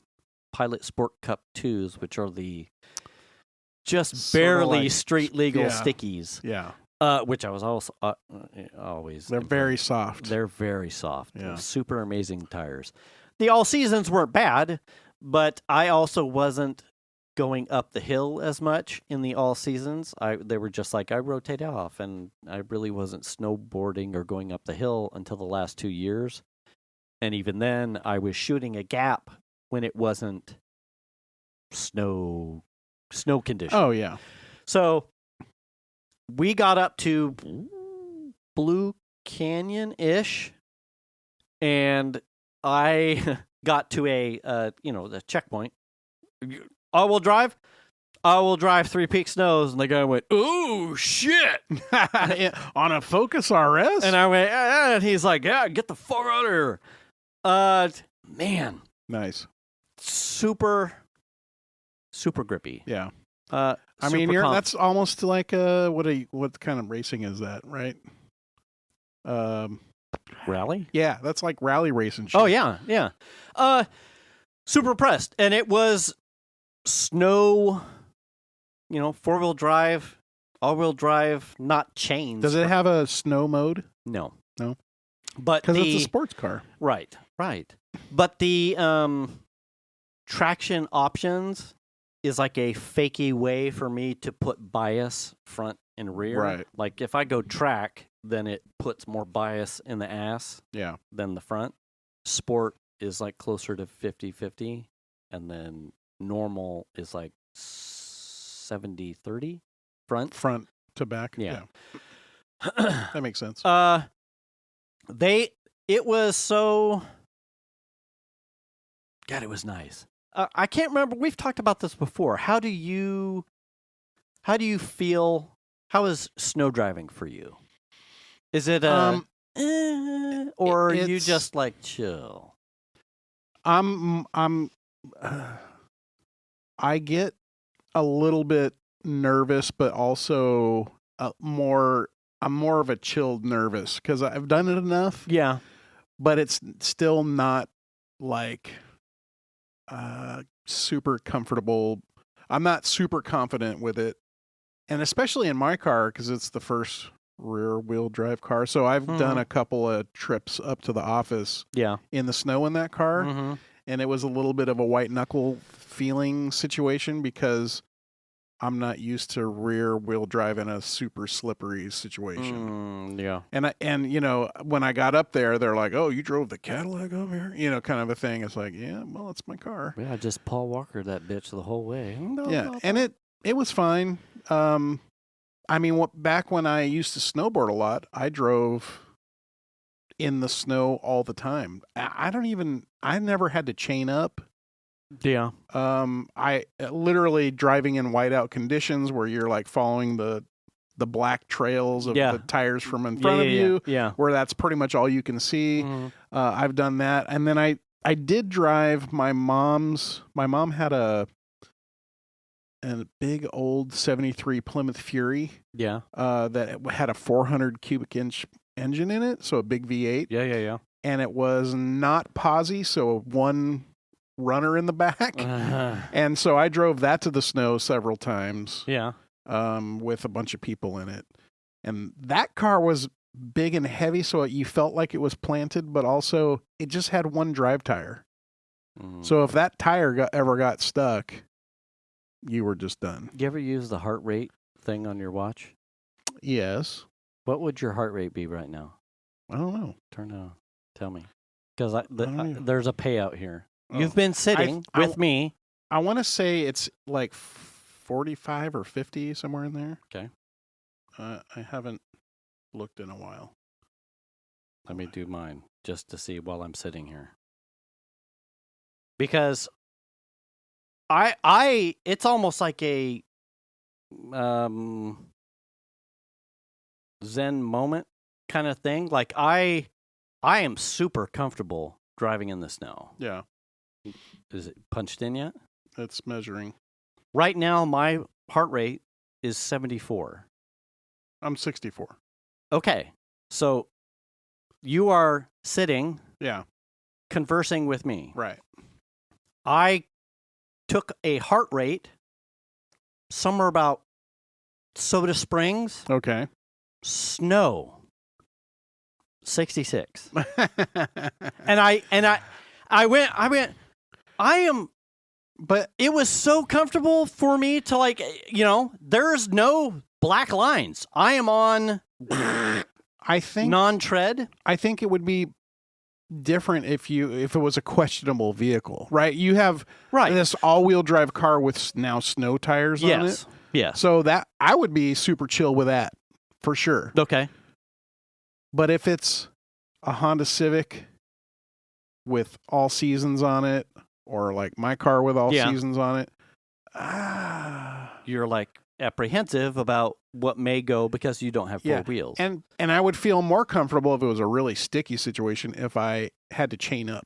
[SPEAKER 2] Pilot Sport Cup 2s, which are the just barely street legal stickies.
[SPEAKER 3] Yeah.
[SPEAKER 2] Which I was also always.
[SPEAKER 3] They're very soft.
[SPEAKER 2] They're very soft.
[SPEAKER 3] Yeah.
[SPEAKER 2] Super amazing tires. The all seasons weren't bad, but I also wasn't going up the hill as much in the all seasons. They were just like, I rotate off, and I really wasn't snowboarding or going up the hill until the last 2 years. And even then, I was shooting a gap when it wasn't snow condition.
[SPEAKER 3] Oh, yeah.
[SPEAKER 2] So we got up to Blue Canyon-ish, and I got to the checkpoint. I will drive 3 Peak Snows. And the guy went, ooh, shit.
[SPEAKER 3] On a Focus RS?
[SPEAKER 2] And I went, and he's like, yeah, get the fuck out of here. Man.
[SPEAKER 3] Nice.
[SPEAKER 2] Super grippy.
[SPEAKER 3] Yeah.
[SPEAKER 2] I
[SPEAKER 3] mean, that's almost like what kind of racing is that, right?
[SPEAKER 2] Rally?
[SPEAKER 3] Yeah, that's like rally racing shit.
[SPEAKER 2] Oh, yeah. Super impressed. And it was snow, 4-wheel drive, all-wheel drive, not chains.
[SPEAKER 3] Does it have a snow mode?
[SPEAKER 2] No.
[SPEAKER 3] But because it's a sports car.
[SPEAKER 2] Right. But the traction options is like a fakey way for me to put bias front and rear.
[SPEAKER 3] Right.
[SPEAKER 2] Like if I go track, then it puts more bias in the ass than the front. Sport is like closer to 50-50, and then normal is like 70-30 front
[SPEAKER 3] to back.
[SPEAKER 2] Yeah.
[SPEAKER 3] That makes sense.
[SPEAKER 2] It was so, God, it was nice. I can't remember. We've talked about this before. How do you feel? How is snow driving for you? Is it or are you
[SPEAKER 3] It's-
[SPEAKER 2] just like chill?
[SPEAKER 3] I get a little bit nervous, but also I'm more of a chilled nervous because I've done it enough,
[SPEAKER 2] Yeah.
[SPEAKER 3] but it's still not like super comfortable. I'm not super confident with it, and especially in my car because it's the first rear wheel drive car. So I've done a couple of trips up to the office
[SPEAKER 2] Yeah.
[SPEAKER 3] in the snow in that car.
[SPEAKER 2] Mm-hmm.
[SPEAKER 3] And it was a little bit of a white knuckle feeling situation because I'm not used to rear wheel drive in a super slippery situation.
[SPEAKER 2] Yeah.
[SPEAKER 3] And you know, when I got up there, they're like, "Oh, you drove the Cadillac up here?" You know, kind of a thing. It's like, yeah, well, it's my car.
[SPEAKER 2] Yeah, just Paul Walker that bitch the whole way.
[SPEAKER 3] Yeah, and it was fine. I mean, back when I used to snowboard a lot, I drove in the snow all the time. I never had to chain up.
[SPEAKER 2] Yeah.
[SPEAKER 3] I literally driving in whiteout conditions where you're like following the black trails of the tires from in front of you, where that's pretty much all you can see. I've done that. And then I did drive my mom's. My mom had a big old 73 Plymouth Fury.
[SPEAKER 2] Yeah.
[SPEAKER 3] That had a 400 cubic inch engine in it, so a big V8.
[SPEAKER 2] Yeah.
[SPEAKER 3] And it was not posi, so one runner in the back. And so I drove that to the snow several times.
[SPEAKER 2] Yeah.
[SPEAKER 3] With a bunch of people in it. And that car was big and heavy, so you felt like it was planted, but also it just had one drive tire. So if that tire ever got stuck, you were just done.
[SPEAKER 2] You ever use the heart rate thing on your watch?
[SPEAKER 3] Yes.
[SPEAKER 2] What would your heart rate be right now?
[SPEAKER 3] I don't know.
[SPEAKER 2] Turn on. Tell me. Because
[SPEAKER 3] know.
[SPEAKER 2] there's a payout here.
[SPEAKER 3] Oh.
[SPEAKER 2] You've been sitting with me.
[SPEAKER 3] I want to say it's like 45 or 50, somewhere in there.
[SPEAKER 2] Okay.
[SPEAKER 3] I haven't looked in a while.
[SPEAKER 2] Let me do mine just to see while I'm sitting here. Because it's almost like a Zen moment kind of thing. Like I am super comfortable driving in the snow.
[SPEAKER 3] Yeah.
[SPEAKER 2] Is it punched in yet?
[SPEAKER 3] It's measuring.
[SPEAKER 2] Right now, my heart rate is 74.
[SPEAKER 3] I'm 64.
[SPEAKER 2] Okay. So you are sitting,
[SPEAKER 3] Yeah.
[SPEAKER 2] conversing with me.
[SPEAKER 3] Right.
[SPEAKER 2] I took a heart rate somewhere about Soda Springs,
[SPEAKER 3] Okay.
[SPEAKER 2] snow, 66. And I went, but it was so comfortable for me to, like, you know, there's no black lines. I am on
[SPEAKER 3] I think
[SPEAKER 2] non-tread.
[SPEAKER 3] I think it would be different if it was a questionable vehicle, right? You have this all-wheel drive car with now snow tires on it.
[SPEAKER 2] Yes.
[SPEAKER 3] So that I would be super chill with that for sure.
[SPEAKER 2] Okay.
[SPEAKER 3] But if it's a Honda Civic with all seasons on it, or like my car with all seasons on it,
[SPEAKER 2] you're like apprehensive about what may go because you don't have four wheels.
[SPEAKER 3] And I would feel more comfortable if it was a really sticky situation if I had to chain up.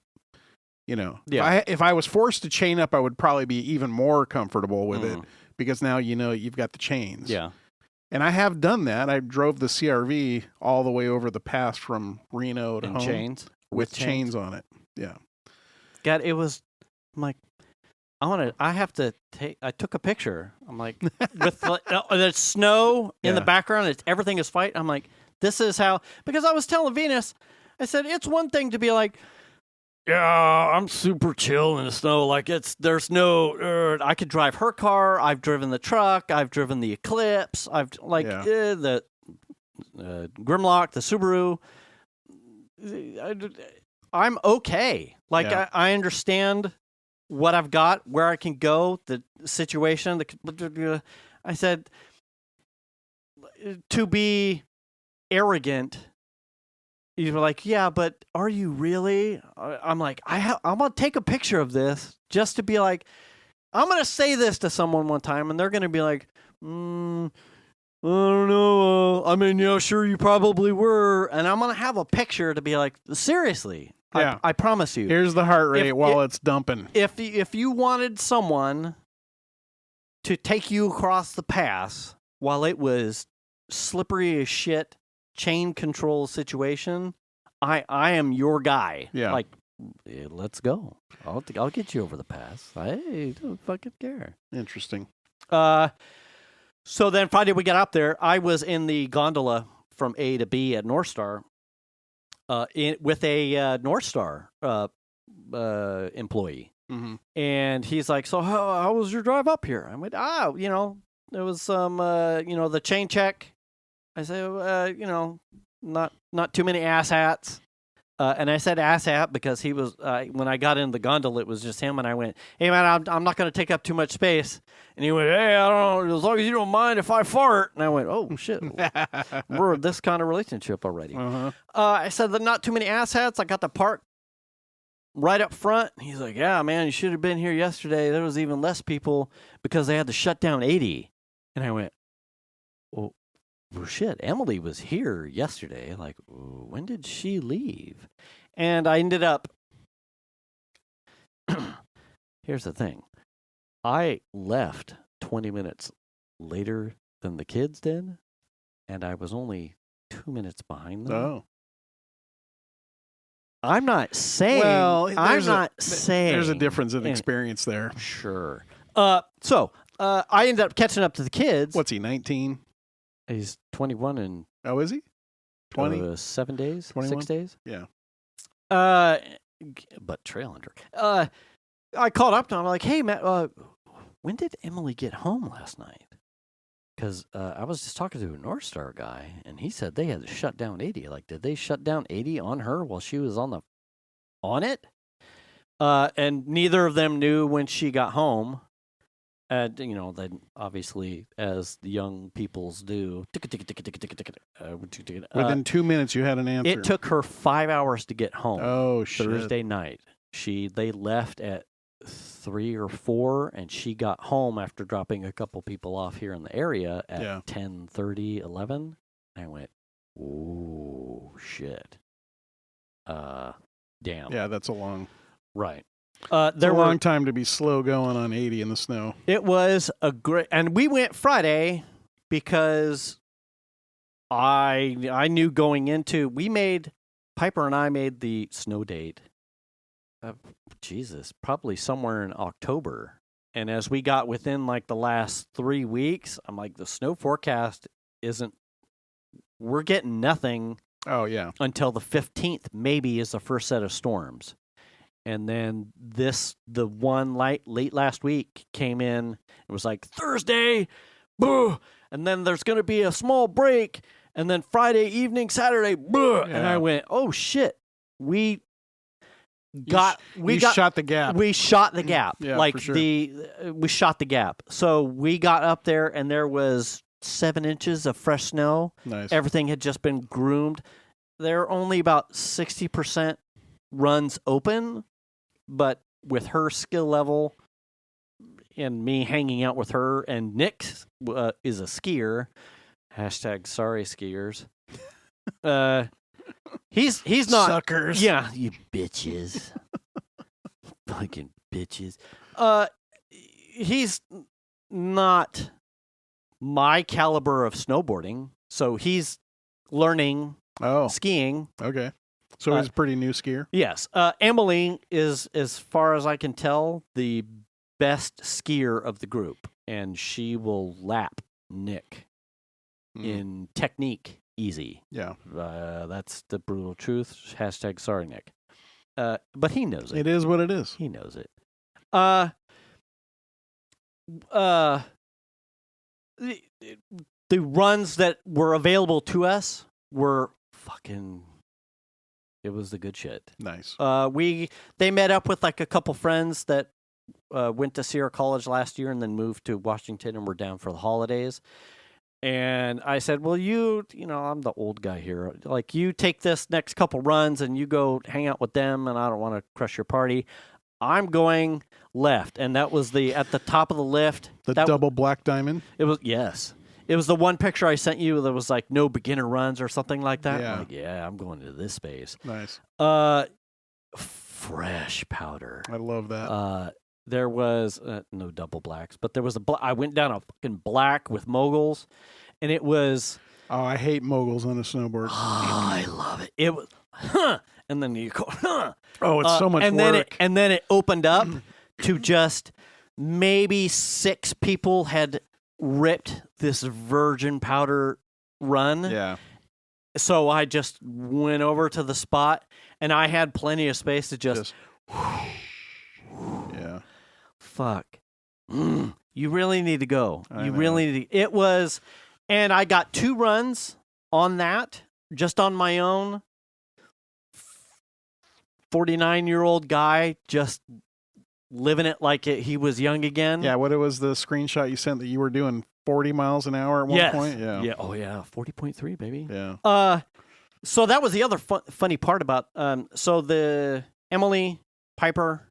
[SPEAKER 3] You know, if I was forced to chain up, I would probably be even more comfortable with it because now you know you've got the chains.
[SPEAKER 2] Yeah.
[SPEAKER 3] And I have done that. I drove the CRV all the way over the pass from Reno to home
[SPEAKER 2] chains
[SPEAKER 3] with chains on it. Yeah.
[SPEAKER 2] God, it was. I'm like, I took a picture. I'm like, with the snow in the background, everything is white. I'm like, this is how, because I was telling Venus, I said, it's one thing to be like, yeah, I'm super chill in the snow. Like there's no, I could drive her car. I've driven the truck. I've driven the Eclipse. I've the Grimlock, the Subaru. I'm okay. Like I understand what I've got, where I can go, the situation. I said, to be arrogant, you're like, yeah, but are you really? I'm like, I'm going to take a picture of this just to be like, I'm going to say this to someone one time, and they're going to be like, I don't know. I mean, yeah, sure, you probably were. And I'm going to have a picture to be like, seriously.
[SPEAKER 3] Yeah.
[SPEAKER 2] I promise you.
[SPEAKER 3] Here's the heart rate while it's dumping.
[SPEAKER 2] If you wanted someone to take you across the pass while it was slippery as shit, chain control situation, I am your guy.
[SPEAKER 3] Yeah.
[SPEAKER 2] Like, let's go. I'll get you over the pass. I don't fucking care.
[SPEAKER 3] Interesting.
[SPEAKER 2] So then Friday we got up there. I was in the gondola from A to B at North Star with a North Star employee.
[SPEAKER 3] Mm-hmm.
[SPEAKER 2] And he's like, so how was your drive up here? I went, there was some, the chain check. I said, not too many asshats. And I said asshat because he was, when I got in the gondola, it was just him. And I went, hey, man, I'm not going to take up too much space. And he went, hey, I don't know, as long as you don't mind if I fart. And I went, oh, shit. We're this kind of relationship already.
[SPEAKER 3] Uh-huh.
[SPEAKER 2] I said, not too many asshats. I got the park right up front. He's like, yeah, man, you should have been here yesterday. There was even less people because they had to shut down 80. And I went, well, shit, Emily was here yesterday. Like, when did she leave? And I ended up, here's the thing. I left 20 minutes later than the kids did, and I was only 2 minutes behind them.
[SPEAKER 3] Oh.
[SPEAKER 2] I'm not saying.
[SPEAKER 3] Well,
[SPEAKER 2] I'm not saying.
[SPEAKER 3] There's a difference in experience there.
[SPEAKER 2] Sure. So I ended up catching up to the kids.
[SPEAKER 3] What's he, 19?
[SPEAKER 2] He's 21 and.
[SPEAKER 3] Oh, is he? 20?
[SPEAKER 2] 7 days?
[SPEAKER 3] 21?
[SPEAKER 2] 6 days?
[SPEAKER 3] Yeah.
[SPEAKER 2] But trail under. I called up to him. I'm like, hey, Matt, when did Emily get home last night? Because I was just talking to a North Star guy, and he said they had to shut down 80. Like, did they shut down 80 on her while she was on it? And neither of them knew when she got home. And, then obviously, as the young peoples do,
[SPEAKER 3] Within 2 minutes, you had an answer.
[SPEAKER 2] it took her 5 hours to get home.
[SPEAKER 3] Oh, shit.
[SPEAKER 2] Thursday night. They left at 3 or 4, and she got home after dropping a couple people off here in the area at 10:30, 11. And I went, oh, shit. Damn.
[SPEAKER 3] Yeah, that's a long...
[SPEAKER 2] Right.
[SPEAKER 3] It's a long time to be slow going on 80 in the snow.
[SPEAKER 2] It was a great... And we went Friday because I knew going into... Piper and I made the snow date. Probably somewhere in October. And as we got within like the last 3 weeks, I'm like, the snow forecast isn't... We're getting nothing.
[SPEAKER 3] Oh, yeah.
[SPEAKER 2] Until the 15th, maybe, is the first set of storms. And then the one late last week came in. It was like Thursday, boo, and then there's going to be a small break, and then Friday evening, Saturday, boo. Yeah. And I went, oh shit, we shot the gap. We shot the gap.
[SPEAKER 3] Yeah,
[SPEAKER 2] like
[SPEAKER 3] for sure.
[SPEAKER 2] We shot the gap. So we got up there, and there was 7 inches of fresh snow.
[SPEAKER 3] Nice.
[SPEAKER 2] Everything had just been groomed. There are only about 60% runs open. But with her skill level and me hanging out with her, and Nick is a skier, #sorry skiers. He's not
[SPEAKER 3] suckers.
[SPEAKER 2] Yeah, you bitches, fucking bitches. He's not my caliber of snowboarding, so he's learning skiing.
[SPEAKER 3] Okay. So he's a pretty new skier?
[SPEAKER 2] Yes. Emily is, as far as I can tell, the best skier of the group. And she will lap Nick in technique easy.
[SPEAKER 3] Yeah.
[SPEAKER 2] That's the brutal truth. #sorry, Nick. But he knows it.
[SPEAKER 3] It is what it is.
[SPEAKER 2] He knows it. The runs that were available to us were fucking... It was the good shit.
[SPEAKER 3] Nice.
[SPEAKER 2] They met up with like a couple friends that went to Sierra College last year and then moved to Washington and were down for the holidays. And I said, well, I'm the old guy here. Like, you take this next couple runs and you go hang out with them, and I don't want to crush your party. I'm going left. And that was at the top of the lift.
[SPEAKER 3] The double black diamond?
[SPEAKER 2] It was, yes. It was the one picture I sent you that was like no beginner runs or something like that.
[SPEAKER 3] Yeah.
[SPEAKER 2] I'm like, yeah, I'm going to this space.
[SPEAKER 3] Nice.
[SPEAKER 2] Fresh powder.
[SPEAKER 3] I love that.
[SPEAKER 2] There was no double blacks, but there was I went down a fucking black with moguls, and it was.
[SPEAKER 3] Oh, I hate moguls on a snowboard.
[SPEAKER 2] Oh, I love it. It was, and then you go,
[SPEAKER 3] Oh, it's so much work.
[SPEAKER 2] And then it opened up to just maybe 6 people had ripped this virgin powder run.
[SPEAKER 3] Yeah.
[SPEAKER 2] So I just went over to the spot, and I had plenty of space to just
[SPEAKER 3] yeah.
[SPEAKER 2] Fuck. You really need to go.
[SPEAKER 3] I
[SPEAKER 2] You
[SPEAKER 3] know.
[SPEAKER 2] really need to. It was, and I got 2 runs on that, just on my own. 49-year-old guy just living it like he was young again.
[SPEAKER 3] Yeah, what it was the screenshot you sent that you were doing 40 miles an hour at one point? Yeah.
[SPEAKER 2] Yeah. Oh, yeah. 40.3, baby.
[SPEAKER 3] Yeah.
[SPEAKER 2] So that was the other funny part about, so the Emily Piper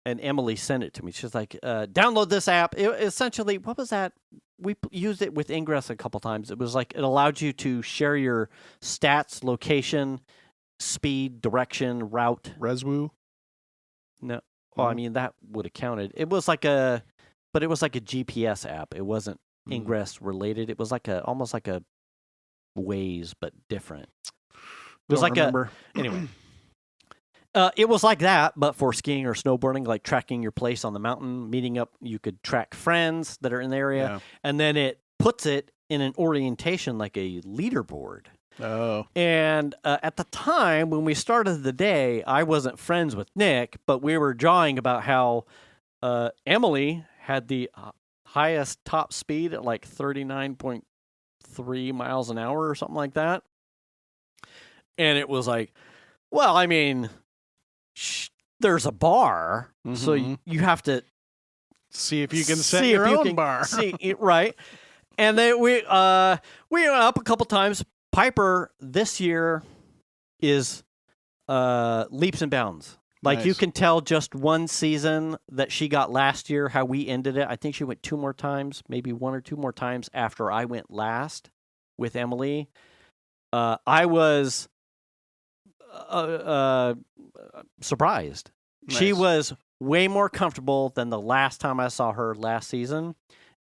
[SPEAKER 2] and Emily sent it to me. She's like, download this app. Essentially, what was that? We used it with Ingress a couple times. It was like, it allowed you to share your stats, location, speed, direction, route.
[SPEAKER 3] Reswoo?
[SPEAKER 2] No. Well, I mean, that would have counted. It was like a GPS app. It wasn't Ingress related. It was like almost like a Waze, but different. It was anyway. It was like that, but for skiing or snowboarding, like tracking your place on the mountain, meeting up. You could track friends that are in the area, and then it puts it in an orientation like a leaderboard.
[SPEAKER 3] Oh.
[SPEAKER 2] And at the time when we started the day, I wasn't friends with Nick, but we were jawing about how Emily had the highest top speed at like 39.3 miles an hour or something like that. And it was like, well, I mean, there's a bar, so you have to
[SPEAKER 3] see if you can set your own bar.
[SPEAKER 2] Right. And then we went up a couple times. Piper this year is leaps and bounds. Like you can tell just one season that she got last year, how we ended it. I think she went 2 more times, maybe 1 or 2 more times after I went last with Emily. I was surprised.
[SPEAKER 3] Nice.
[SPEAKER 2] She was way more comfortable than the last time I saw her last season,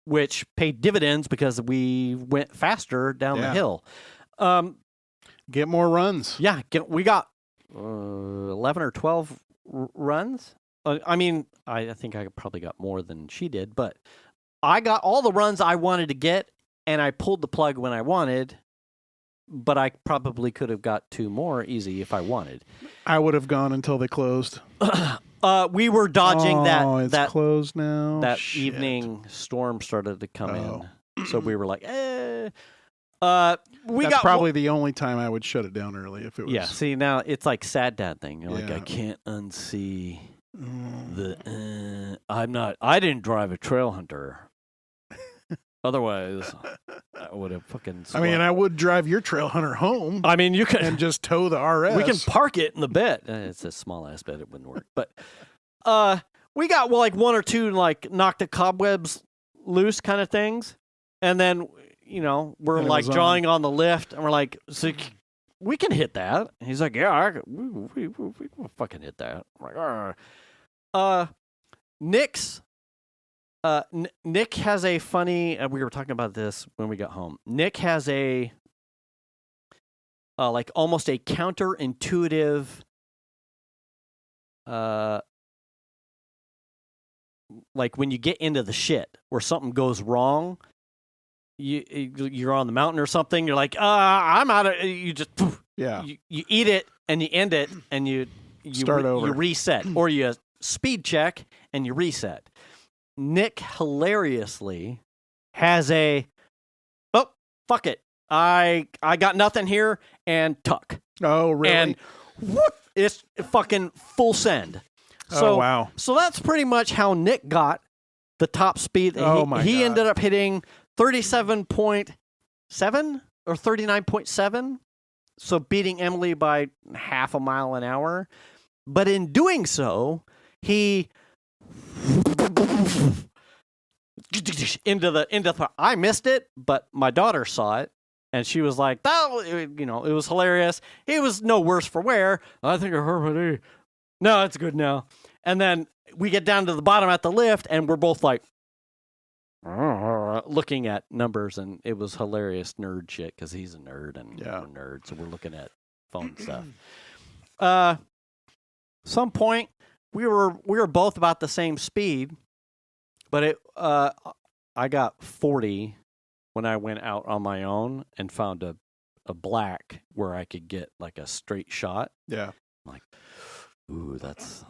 [SPEAKER 2] which paid dividends because we went faster down the hill.
[SPEAKER 3] Get more runs.
[SPEAKER 2] Yeah, we got 11 or 12 runs. I mean, I think I probably got more than she did, but I got all the runs I wanted to get, and I pulled the plug when I wanted, but I probably could have got 2 more easy if I wanted.
[SPEAKER 3] I would have gone until they closed.
[SPEAKER 2] We were dodging
[SPEAKER 3] that closed now.
[SPEAKER 2] That evening storm started to come in, so we were like,
[SPEAKER 3] That's probably the only time I would shut it down early if it was.
[SPEAKER 2] Yeah, see, now it's like sad dad thing. You're like, I can't unsee the. I didn't drive a trail hunter. Otherwise, I would have fucking.
[SPEAKER 3] I mean, I would drive your trail hunter home.
[SPEAKER 2] I mean, you can
[SPEAKER 3] and just tow the RS.
[SPEAKER 2] We can park it in the bed. It's a small ass bed; it wouldn't work. But we got like 1 or 2 like knock the cobwebs loose kind of things, and then we're like drawing on the lift, and we're like, so we can hit that. And he's like, yeah, we can fucking hit that. I'm like, Nick has a funny. We were talking about this when we got home. Nick has a like almost a counterintuitive like when you get into the shit where something goes wrong, you're on the mountain or something, you're like, I'm out of. You just you eat it and you end it and you
[SPEAKER 3] start over.
[SPEAKER 2] You reset, or you speed check and you reset. Nick hilariously has a fuck it, I got nothing here, and tuck.
[SPEAKER 3] Oh, really?
[SPEAKER 2] And whoop, it's fucking full send. So,
[SPEAKER 3] wow.
[SPEAKER 2] So that's pretty much how Nick got the top speed. He ended up hitting 37.7 or 39.7. So beating Emily by half a mile an hour. But in doing so, he into the. I missed it, but my daughter saw it, and she was like, "Oh, it was hilarious. It was no worse for wear. I think I hurt my knee. No, it's good now." And then we get down to the bottom at the lift, and we're both like looking at numbers, and it was hilarious nerd shit because he's a nerd and we're nerds, so we're looking at phone stuff. Some point we were both about the same speed, but I got 40 when I went out on my own and found a black where I could get like a straight shot.
[SPEAKER 3] Yeah.
[SPEAKER 2] I'm like, ooh, that's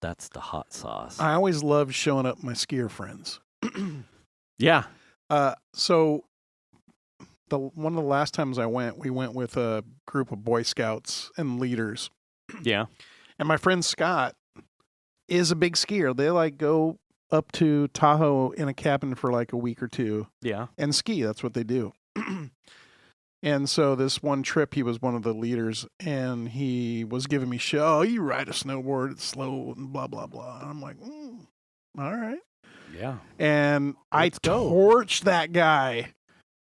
[SPEAKER 2] the hot sauce.
[SPEAKER 3] I always love showing up my skier friends.
[SPEAKER 2] Yeah.
[SPEAKER 3] So one of the last times we went with a group of Boy Scouts and leaders.
[SPEAKER 2] Yeah.
[SPEAKER 3] And my friend Scott is a big skier. They like go up to Tahoe in a cabin for like a week or two.
[SPEAKER 2] Yeah.
[SPEAKER 3] And ski. That's what they do. And so this one trip, he was one of the leaders, and he was giving me shit. Oh, you ride a snowboard, it's slow, and blah, blah, blah. And I'm like, all right.
[SPEAKER 2] Yeah.
[SPEAKER 3] And
[SPEAKER 2] Let's go.
[SPEAKER 3] Torched that guy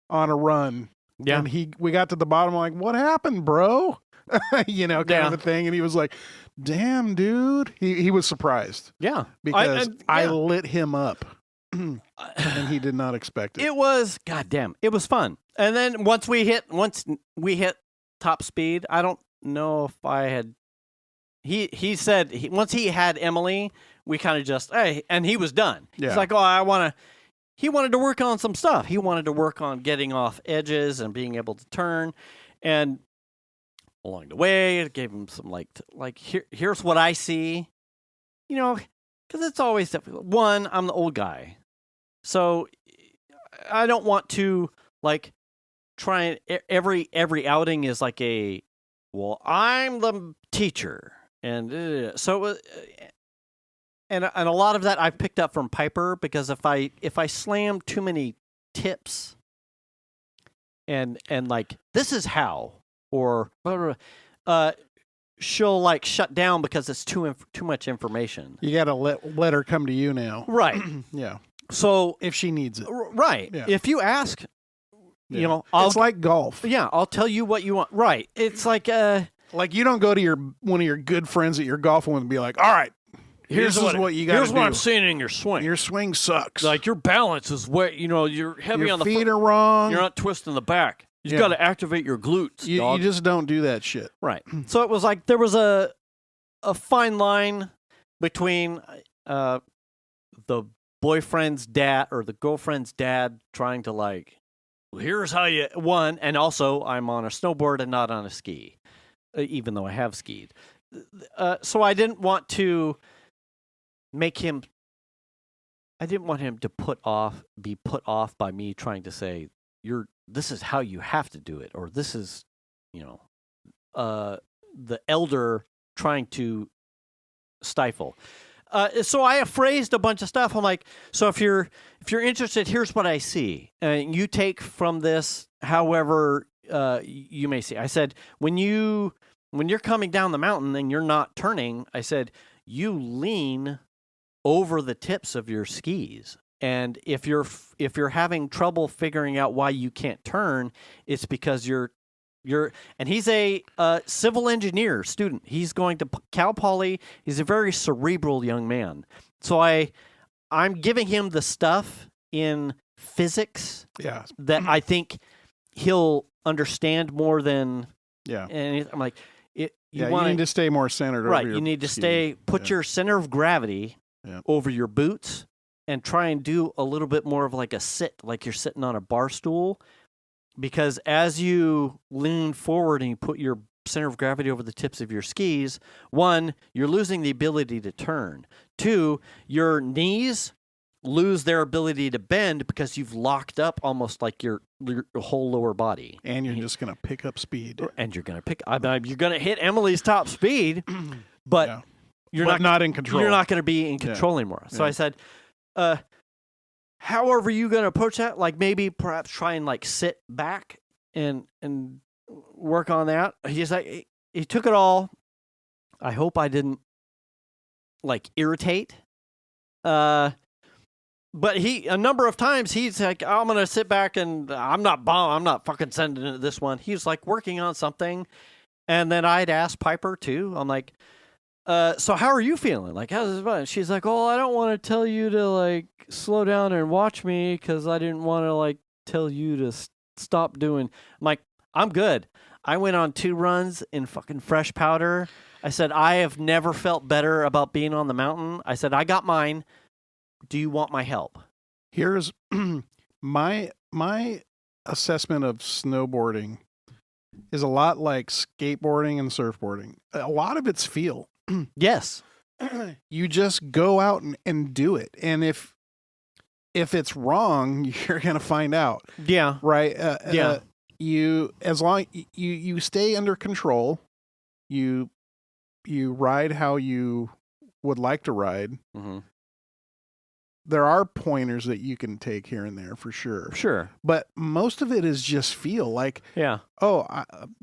[SPEAKER 3] on a run.
[SPEAKER 2] Yeah.
[SPEAKER 3] And we got to the bottom, I'm like, what happened, bro? Kind of a thing. And he was like, damn, dude. He was surprised.
[SPEAKER 2] Yeah.
[SPEAKER 3] Because I lit him up. And he did not expect it.
[SPEAKER 2] It was, goddamn, it was fun. And then once we hit top speed, I don't know if I had. He said once he had Emily, we kind of just and he was done.
[SPEAKER 3] Yeah.
[SPEAKER 2] He's like, oh, he wanted to work on some stuff. He wanted to work on getting off edges and being able to turn. And along the way, it gave him some here's what I see, because it's always difficult. One, I'm the old guy, so I don't want to try and every outing is like I'm the teacher, and so and a lot of that I picked up from Piper, because if I slam too many tips and this is how, or she'll shut down because it's too much information.
[SPEAKER 3] You got to let her come to you now.
[SPEAKER 2] Right.
[SPEAKER 3] Yeah.
[SPEAKER 2] So
[SPEAKER 3] if she needs it.
[SPEAKER 2] Right.
[SPEAKER 3] Yeah.
[SPEAKER 2] If you ask,
[SPEAKER 3] it's like golf.
[SPEAKER 2] Yeah, I'll tell you what you want. Right. It's like
[SPEAKER 3] you don't go to one of your good friends that you're golfing with and be like, all right, here's what you got to do.
[SPEAKER 2] Here's what I'm seeing in your swing.
[SPEAKER 3] Your swing sucks.
[SPEAKER 2] Your balance is you're heavy
[SPEAKER 3] your
[SPEAKER 2] on the
[SPEAKER 3] feet are wrong.
[SPEAKER 2] You're not twisting the back. You got to activate your glutes.
[SPEAKER 3] You just don't do that shit.
[SPEAKER 2] Right. So it was there was a fine line between the boyfriend's dad or the girlfriend's dad trying to here's how you won, and also I'm on a snowboard and not on a ski, even though I have skied. So I didn't want to make him. I didn't want him to be put off by me trying to say this is how you have to do it, or this is, the elder trying to stifle. So I phrased a bunch of stuff. I'm like, so if you're interested, here's what I see. You take from this however you may see. I said, when you're coming down the mountain and you're not turning, I said, you lean over the tips of your skis. And if you're having trouble figuring out why you can't turn, it's because you're and he's a civil engineer student. He's going to Cal Poly. He's a very cerebral young man. So I'm giving him the stuff in physics that I think he'll understand more than And I'm like, you
[SPEAKER 3] need to stay more centered.
[SPEAKER 2] Right,
[SPEAKER 3] over
[SPEAKER 2] you need to put your center of gravity over your boots. And try and do a little bit more of a sit, like you're sitting on a bar stool. Because as you lean forward and you put your center of gravity over the tips of your skis, one, you're losing the ability to turn. Two, your knees lose their ability to bend because you've locked up almost like your whole lower body.
[SPEAKER 3] And you're just going to pick up speed.
[SPEAKER 2] And you're going to you're going to hit Emily's top speed, but you're not
[SPEAKER 3] in control.
[SPEAKER 2] You're not going to be in control anymore. So I said, however you going to approach that, maybe perhaps try and sit back and work on that. He's like, he took it all. I hope I didn't irritate. But a number of times he's like, I'm going to sit back and I'm not fucking sending it this one. He's like working on something. And then I'd ask Piper too. I'm like, so how are you feeling? Like, how's this fun? She's like, oh, I don't want to tell you to like slow down and watch me because I didn't want to like tell you to stop doing. I'm like, I'm good. I went on 2 runs in fucking fresh powder. I said, I have never felt better about being on the mountain. I said, I got mine. Do you want my help?
[SPEAKER 3] Here's my assessment of snowboarding is a lot like skateboarding and surfboarding. A lot of it's feel.
[SPEAKER 2] Yes.
[SPEAKER 3] You just go out and do it. And if it's wrong, you're going to find out.
[SPEAKER 2] Yeah.
[SPEAKER 3] Right?
[SPEAKER 2] Yeah.
[SPEAKER 3] As long you stay under control, you ride how you would like to ride.
[SPEAKER 2] Mm-hmm.
[SPEAKER 3] There are pointers that you can take here and there for sure.
[SPEAKER 2] Sure.
[SPEAKER 3] But most of it is just feel like,
[SPEAKER 2] yeah.
[SPEAKER 3] Oh,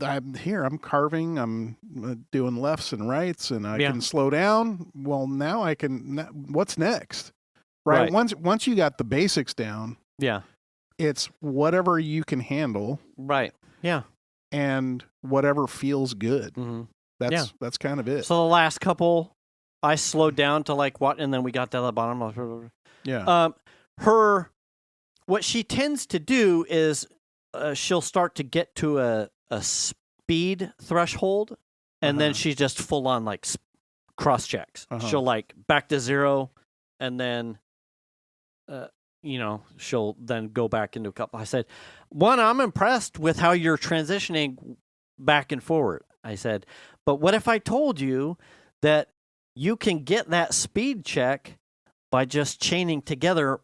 [SPEAKER 3] I'm here. I'm carving. I'm doing lefts and rights, and I can slow down. Well, now I can. What's next? Right. Once you got the basics down.
[SPEAKER 2] Yeah.
[SPEAKER 3] It's whatever you can handle.
[SPEAKER 2] Right. Yeah.
[SPEAKER 3] And whatever feels good.
[SPEAKER 2] Mm-hmm.
[SPEAKER 3] That's kind of it.
[SPEAKER 2] So the last couple, I slowed down to like what, and then we got down to the bottom.
[SPEAKER 3] Yeah.
[SPEAKER 2] What she tends to do is she'll start to get to a speed threshold, and then she just full on like cross checks. She'll like back to 0, and then she'll then go back into a couple. I said, one, I'm impressed with how you're transitioning back and forward. I said, but what if I told you that you can get that speed check by just chaining together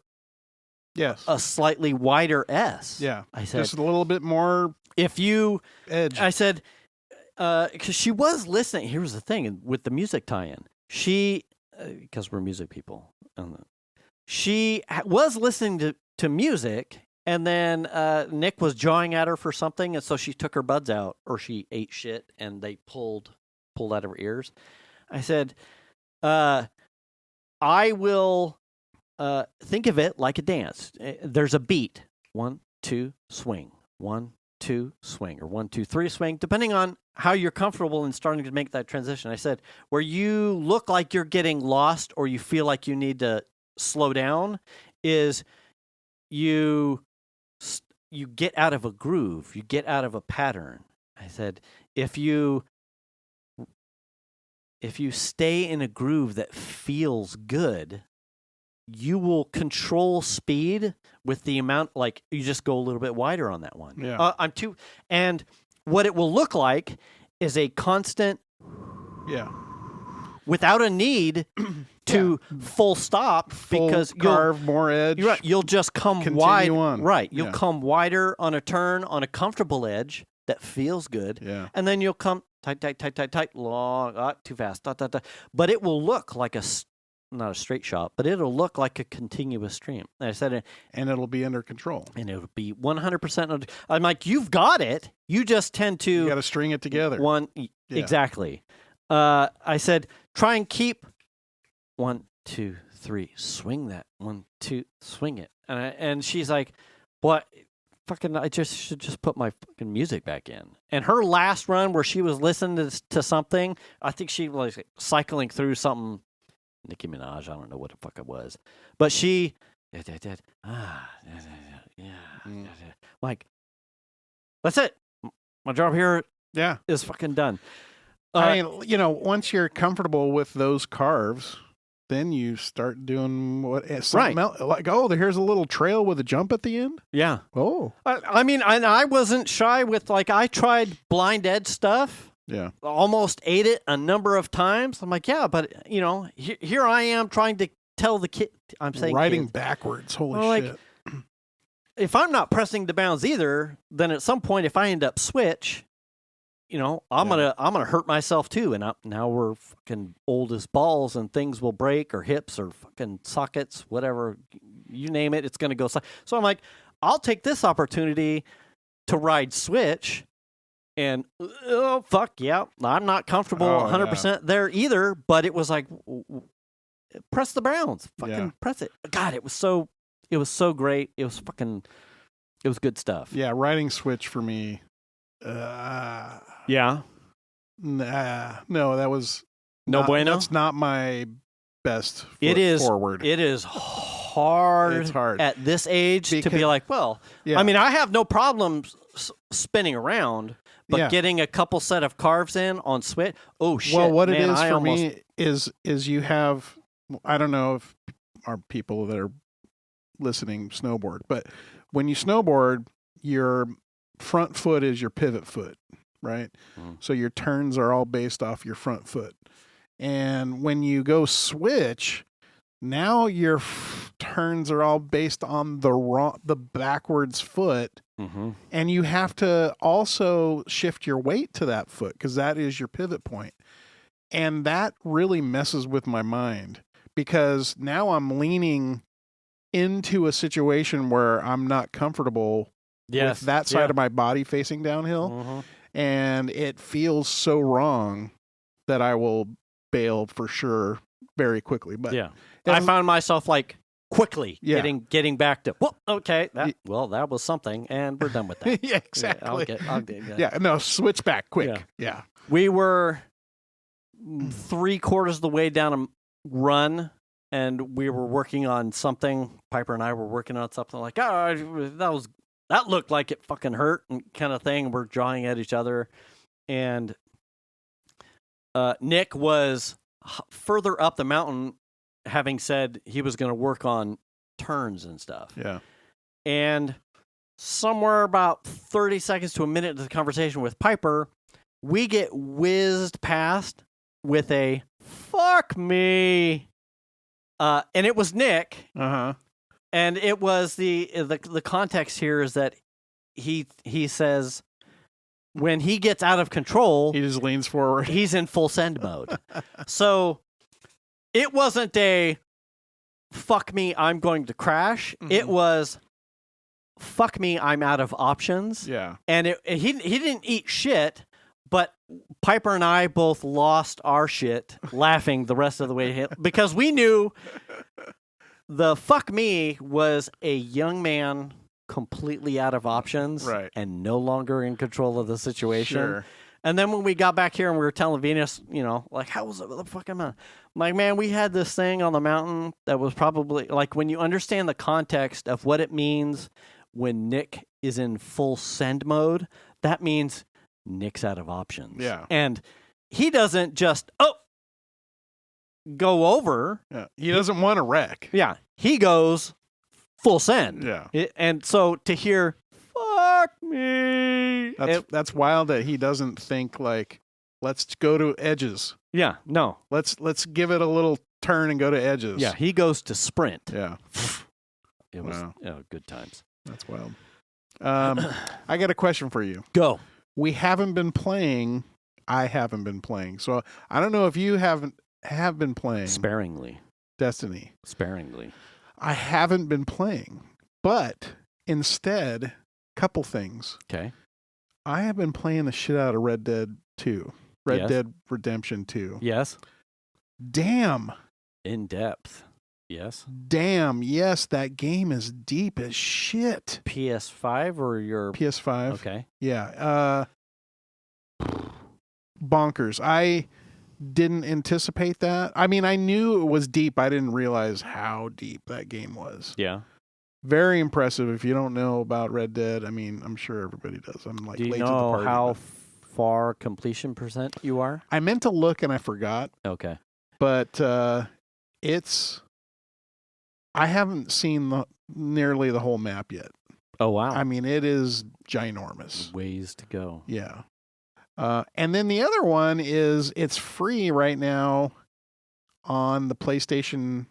[SPEAKER 2] a slightly wider S.
[SPEAKER 3] Yeah.
[SPEAKER 2] I said,
[SPEAKER 3] just a little bit more edge.
[SPEAKER 2] I said, because she was listening. Here's the thing with the music tie-in. Because we're music people, she was listening to music, and then Nick was jawing at her for something, and so she took her buds out, or she ate shit, and they pulled out of her ears. I said, I will think of it like a dance. There's a beat. 1, 2, swing. 1, 2, swing. Or 1, 2, 3, swing, depending on how you're comfortable in starting to make that transition. I said, where you look like you're getting lost or you feel like you need to slow down is you get out of a groove. You get out of a pattern. I said, if you stay in a groove that feels good, you will control speed with the amount, like you just go a little bit wider on that one.
[SPEAKER 3] Yeah.
[SPEAKER 2] And what it will look like is a constant, without a need to full stop, because
[SPEAKER 3] carve more edge.
[SPEAKER 2] You're right. You'll just come wide. Right. You'll come wider on a turn on a comfortable edge that feels good.
[SPEAKER 3] Yeah.
[SPEAKER 2] And then you'll come tight, long, too fast, but it will look like not a straight shot, but it'll look like a continuous stream. And I said,
[SPEAKER 3] and it'll be under control.
[SPEAKER 2] And it'll be 100%. I'm like, you've got it. You just tend to.
[SPEAKER 3] You got to string it together.
[SPEAKER 2] Exactly. I said, try and keep 1, 2, 3, swing that 1, 2, swing it. And she's like, what? Fucking, I should just put my fucking music back in. And her last run where she was listening to something, I think she was cycling through something, Nicki Minaj, I don't know what the fuck it was. But she, like, that's it. My job here is fucking done.
[SPEAKER 3] I mean, once you're comfortable with those carves, then you start doing something else. Like, here's a little trail with a jump at the end.
[SPEAKER 2] Yeah.
[SPEAKER 3] Oh.
[SPEAKER 2] I mean, and I wasn't shy with, like, I tried blind edge stuff.
[SPEAKER 3] Yeah.
[SPEAKER 2] Almost ate it a number of times. I'm like, yeah, but, here I am trying to tell the kid. I'm saying
[SPEAKER 3] riding
[SPEAKER 2] kids,
[SPEAKER 3] backwards. Holy shit.
[SPEAKER 2] Like, if I'm not pressing the bounds either, then at some point, if I end up switch, I'm gonna hurt myself too, and now we're fucking old as balls, and things will break, or hips, or fucking sockets, whatever you name it, it's gonna go. So I'm like, I'll take this opportunity to ride switch, and fuck yeah, I'm not comfortable 100% there either. But it was like, press the bounds, fucking press it. God, it was so It was so great. It was good stuff.
[SPEAKER 3] Yeah, riding Switch for me.
[SPEAKER 2] Yeah.
[SPEAKER 3] No, that was
[SPEAKER 2] No bueno?
[SPEAKER 3] That's not my best
[SPEAKER 2] It is
[SPEAKER 3] forward.
[SPEAKER 2] It is hard.
[SPEAKER 3] It's hard
[SPEAKER 2] at this age to be like, well,
[SPEAKER 3] yeah.
[SPEAKER 2] I mean, I have no problem spinning around, but
[SPEAKER 3] Yeah.
[SPEAKER 2] getting a couple set of carves in on Switch. Oh shit!
[SPEAKER 3] Well, what
[SPEAKER 2] man,
[SPEAKER 3] it is
[SPEAKER 2] I
[SPEAKER 3] for
[SPEAKER 2] almost,
[SPEAKER 3] me is you have, I don't know if our people that are listening snowboard, but when you snowboard, your front foot is your pivot foot, right? So your turns are all based off your front foot. And when you go Switch, now your turns are all based on the backwards foot. And you have to also shift your weight to that foot because that is your pivot point. And that really messes with my mind because now I'm leaning into a situation where I'm not comfortable with that side of my body facing downhill. And it feels so wrong that I will bail for sure very quickly. But
[SPEAKER 2] I found myself like quickly
[SPEAKER 3] Yeah.
[SPEAKER 2] getting back to, well, okay, that was something, and we're done with that.
[SPEAKER 3] yeah, exactly.
[SPEAKER 2] I'll get that.
[SPEAKER 3] Yeah, no, switch back quick. Yeah.
[SPEAKER 2] We were 3/4 of the way down a run, and we were working on something. Piper and I were working on something like, that looked like it fucking hurt, and kind of thing. We're jawing at each other, and Nick was further up the mountain, having said he was going to work on turns and stuff.
[SPEAKER 3] Yeah.
[SPEAKER 2] And somewhere about 30 seconds to a minute into the conversation with Piper, we get whizzed past with a "fuck me," and it was Nick. And it was the context here is that he says when he gets out of control,
[SPEAKER 3] He just leans forward.
[SPEAKER 2] he's in full send mode. So it wasn't a "fuck me, I'm going to crash." It was "fuck me, I'm out of options."
[SPEAKER 3] Yeah.
[SPEAKER 2] And he didn't eat shit, but Piper and I both lost our shit laughing the rest of the way because we knew the "fuck me" was a young man completely out of options and no longer in control of the situation.
[SPEAKER 3] Sure.
[SPEAKER 2] And then when we got back here and we were telling Venus, like, how was it the fucking mountain? I'm like, man, we had this thing on the mountain that was probably, like, when you understand the context of what it means when Nick is in full send mode, that means Nick's out of options.
[SPEAKER 3] Yeah.
[SPEAKER 2] And he doesn't just, go over.
[SPEAKER 3] Yeah. He doesn't want to wreck.
[SPEAKER 2] Yeah. He goes full send.
[SPEAKER 3] Yeah.
[SPEAKER 2] And so to hear, "fuck me."
[SPEAKER 3] That's wild that he doesn't think like, let's go to edges.
[SPEAKER 2] Yeah. No.
[SPEAKER 3] Let's give it a little turn and go to edges.
[SPEAKER 2] Yeah. He goes to sprint.
[SPEAKER 3] Yeah.
[SPEAKER 2] It was good times.
[SPEAKER 3] That's wild. I got a question for you.
[SPEAKER 2] Go.
[SPEAKER 3] We haven't been playing. I haven't been playing. So I don't know if you have been playing
[SPEAKER 2] Sparingly.
[SPEAKER 3] Destiny.
[SPEAKER 2] Sparingly.
[SPEAKER 3] I haven't been playing, but instead, couple things.
[SPEAKER 2] Okay.
[SPEAKER 3] I have been playing the shit out of Red Dead 2. Red Dead Redemption 2.
[SPEAKER 2] Yes.
[SPEAKER 3] Damn.
[SPEAKER 2] In depth. Yes.
[SPEAKER 3] Damn. Yes, that game is deep as shit.
[SPEAKER 2] PS5 or your
[SPEAKER 3] PS5.
[SPEAKER 2] Okay.
[SPEAKER 3] Yeah. Bonkers. I didn't anticipate that. I mean, I knew it was deep. I didn't realize how deep that game was.
[SPEAKER 2] Yeah.
[SPEAKER 3] Very impressive. If you don't know about Red Dead, I mean, I'm sure everybody does. I'm like
[SPEAKER 2] Do you
[SPEAKER 3] late to the
[SPEAKER 2] know
[SPEAKER 3] party.
[SPEAKER 2] how far completion percent you are?
[SPEAKER 3] I meant to look and I forgot,
[SPEAKER 2] Okay.
[SPEAKER 3] but I haven't seen nearly the whole map yet.
[SPEAKER 2] Oh, wow.
[SPEAKER 3] I mean, it is ginormous.
[SPEAKER 2] Ways to go.
[SPEAKER 3] Yeah. And then the other one is it's free right now on the PlayStation.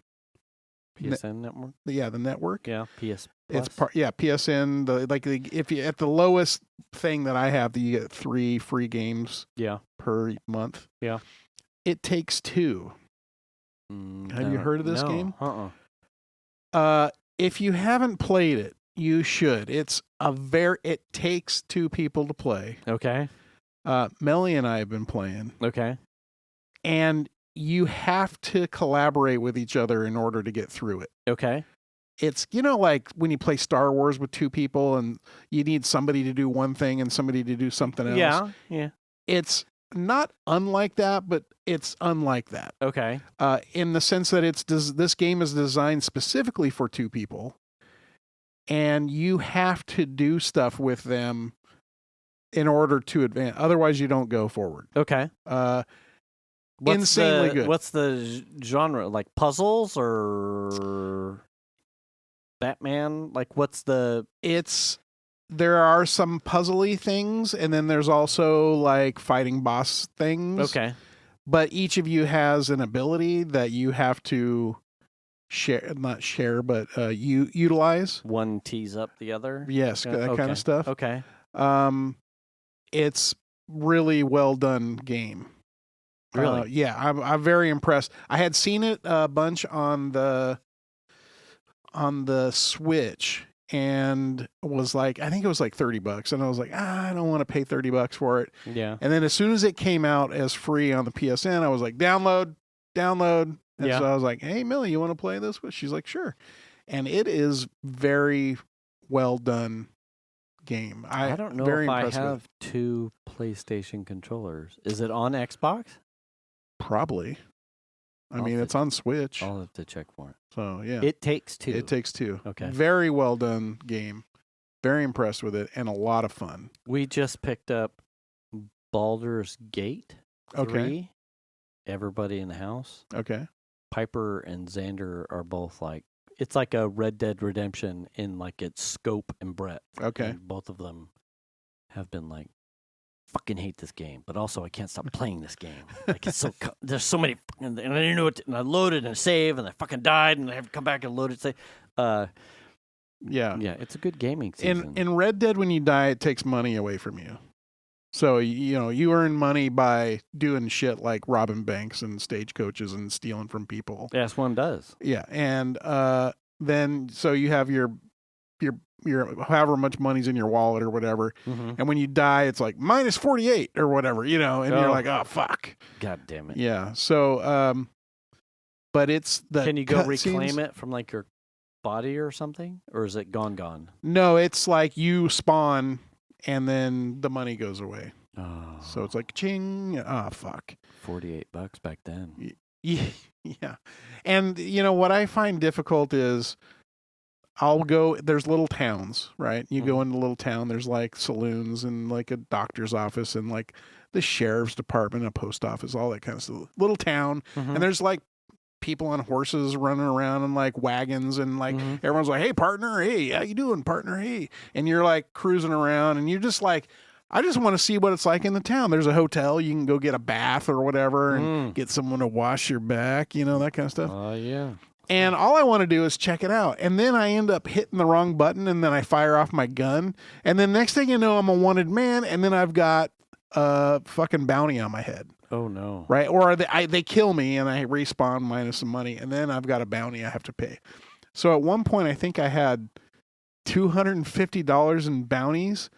[SPEAKER 2] PSN network?
[SPEAKER 3] Yeah, the network.
[SPEAKER 2] Yeah. PS
[SPEAKER 3] It's
[SPEAKER 2] Plus?
[SPEAKER 3] PSN. If you at the lowest thing that I have, you get 3 free games.
[SPEAKER 2] Yeah.
[SPEAKER 3] Per month.
[SPEAKER 2] Yeah.
[SPEAKER 3] It Takes Two. Have you heard of this game? If you haven't played it, you should. It takes 2 people to play.
[SPEAKER 2] Okay.
[SPEAKER 3] Melly and I have been playing.
[SPEAKER 2] Okay.
[SPEAKER 3] And you have to collaborate with each other in order to get through it.
[SPEAKER 2] Okay.
[SPEAKER 3] it's, like when you play Star Wars with two people and you need somebody to do one thing and somebody to do something else.
[SPEAKER 2] Yeah.
[SPEAKER 3] It's not unlike that, but it's unlike that.
[SPEAKER 2] Okay.
[SPEAKER 3] In the sense that this game is designed specifically for two people, and you have to do stuff with them in order to advance. Otherwise, you don't go forward.
[SPEAKER 2] Okay.
[SPEAKER 3] Insanely good.
[SPEAKER 2] What's the genre? Like puzzles or Batman? Like what's the... There are some puzzly things, and then there's also like fighting boss things. Okay.
[SPEAKER 3] But each of you has an ability that you have to utilize.
[SPEAKER 2] One tees up the other?
[SPEAKER 3] Yes, that kind of stuff.
[SPEAKER 2] Okay.
[SPEAKER 3] It's really well done game.
[SPEAKER 2] Really?
[SPEAKER 3] Yeah, I'm very impressed. I had seen it a bunch on the Switch, and was like, I think it was like $30, and I was like, I don't want to pay $30 for it.
[SPEAKER 2] Yeah.
[SPEAKER 3] And then as soon as it came out as free on the PSN, I was like, download. And so I was like, hey, Millie, you want to play this? She's like, sure. And it is very well done game.
[SPEAKER 2] I don't know if I have two PlayStation controllers. Is it on Xbox?
[SPEAKER 3] Probably. It's on Switch.
[SPEAKER 2] I'll have to check for it.
[SPEAKER 3] So, yeah.
[SPEAKER 2] It Takes Two.
[SPEAKER 3] It Takes Two.
[SPEAKER 2] Okay.
[SPEAKER 3] Very well done game. Very impressed with it, and a lot of fun.
[SPEAKER 2] We just picked up Baldur's Gate 3.
[SPEAKER 3] Okay.
[SPEAKER 2] Everybody in the house.
[SPEAKER 3] Okay.
[SPEAKER 2] Piper and Xander are both like, it's like a Red Dead Redemption in like its scope and breadth.
[SPEAKER 3] Okay.
[SPEAKER 2] And both of them have been like, fucking hate this game, but also I can't stop playing this game. Like it's so there's so many, and I didn't know it, and I loaded and saved, and I fucking died, and I have to come back and load it. Say, yeah, it's a good gaming season.
[SPEAKER 3] In Red Dead, when you die, it takes money away from you. So you earn money by doing shit like robbing banks and stagecoaches and stealing from people.
[SPEAKER 2] Yes, one does.
[SPEAKER 3] Yeah, and then so you have your however much money's in your wallet or whatever, and when you die, it's like minus 48 or whatever, and you're like, oh fuck,
[SPEAKER 2] god damn it.
[SPEAKER 3] Yeah. So, but it's the
[SPEAKER 2] can you go reclaim it from like your body or something, or is it gone?
[SPEAKER 3] No, it's like you spawn and then the money goes away.
[SPEAKER 2] Oh.
[SPEAKER 3] So it's like ching. Oh fuck.
[SPEAKER 2] $48 back then.
[SPEAKER 3] Yeah. And what I find difficult is there's little towns, right? You go into a little town, there's like saloons and like a doctor's office and like the sheriff's department, a post office, all that kind of stuff. Little town. And there's like people on horses running around and like wagons and like everyone's like, hey partner, hey, how you doing partner? Hey. And you're like cruising around and you're just like, I just want to see what it's like in the town. There's a hotel. You can go get a bath or whatever and get someone to wash your back, that kind of stuff.
[SPEAKER 2] Oh, yeah.
[SPEAKER 3] And all I want to do is check it out. And then I end up hitting the wrong button, and then I fire off my gun. And then next thing you know, I'm a wanted man, and then I've got a fucking bounty on my head.
[SPEAKER 2] Oh, no.
[SPEAKER 3] Right? Or they kill me, and I respawn minus some money, and then I've got a bounty I have to pay. So at one point, I think I had $250 in bounties.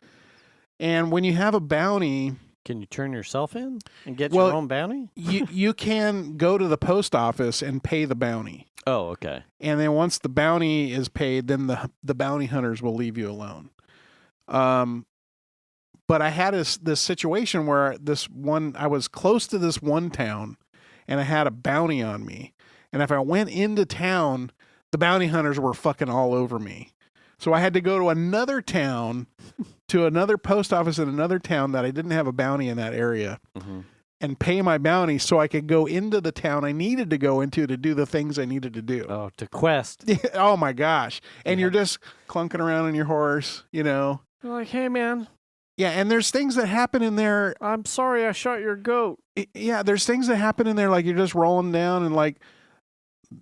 [SPEAKER 3] And when you have a bounty...
[SPEAKER 2] Can you turn yourself in and get your own bounty?
[SPEAKER 3] you can go to the post office and pay the bounty.
[SPEAKER 2] Oh, okay.
[SPEAKER 3] And then once the bounty is paid, then the bounty hunters will leave you alone. But I had this situation where I was close to this one town, and I had a bounty on me. And if I went into town, the bounty hunters were fucking all over me. So I had to go to another town, to another post office in another town that I didn't have a bounty in that area, and pay my bounty so I could go into the town I needed to go into to do the things I needed to do.
[SPEAKER 2] Oh, to quest.
[SPEAKER 3] Oh my gosh. And you're just clunking around on your horse,
[SPEAKER 2] You're like, hey man.
[SPEAKER 3] Yeah, and there's things that happen in there.
[SPEAKER 2] I'm sorry I shot your goat.
[SPEAKER 3] Yeah, there's things that happen in there like you're just rolling down and like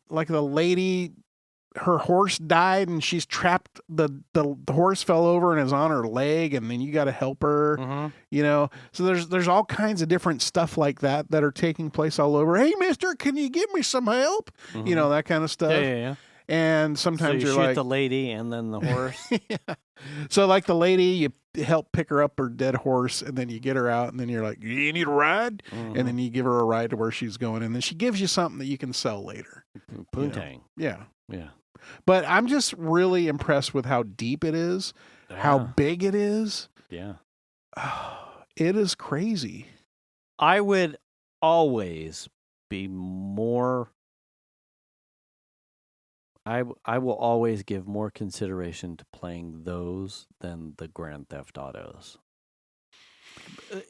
[SPEAKER 3] the lady, her horse died and she's trapped. The horse fell over and is on her leg, and then you got to help her. So there's all kinds of different stuff like that are taking place all over. Hey, mister, can you give me some help? That kind of stuff.
[SPEAKER 2] Yeah.
[SPEAKER 3] And sometimes
[SPEAKER 2] so you
[SPEAKER 3] you're
[SPEAKER 2] shoot the lady and then the horse.
[SPEAKER 3] Yeah. So like the lady, you help pick her up her dead horse, and then you get her out, and then you're like, you need a ride? And then you give her a ride to where she's going, and then she gives you something that you can sell later.
[SPEAKER 2] Poontang.
[SPEAKER 3] Yeah.
[SPEAKER 2] Yeah.
[SPEAKER 3] But I'm just really impressed with how deep it is, how big it is.
[SPEAKER 2] Yeah.
[SPEAKER 3] It is crazy.
[SPEAKER 2] I would always be more. I will always give more consideration to playing those than the Grand Theft Autos.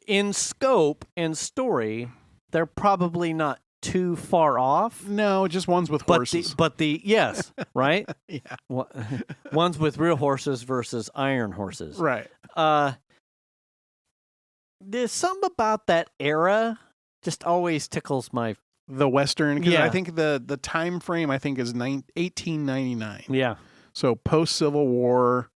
[SPEAKER 2] In scope and story, they're probably not too far off.
[SPEAKER 3] No, just ones with horses.
[SPEAKER 2] Yes, right?
[SPEAKER 3] Yeah.
[SPEAKER 2] Ones with real horses versus iron horses.
[SPEAKER 3] Right.
[SPEAKER 2] There's something about that era just always tickles my.
[SPEAKER 3] The Western, because
[SPEAKER 2] Yeah.
[SPEAKER 3] I think the time frame I think is 1899.
[SPEAKER 2] Yeah.
[SPEAKER 3] So post Civil War,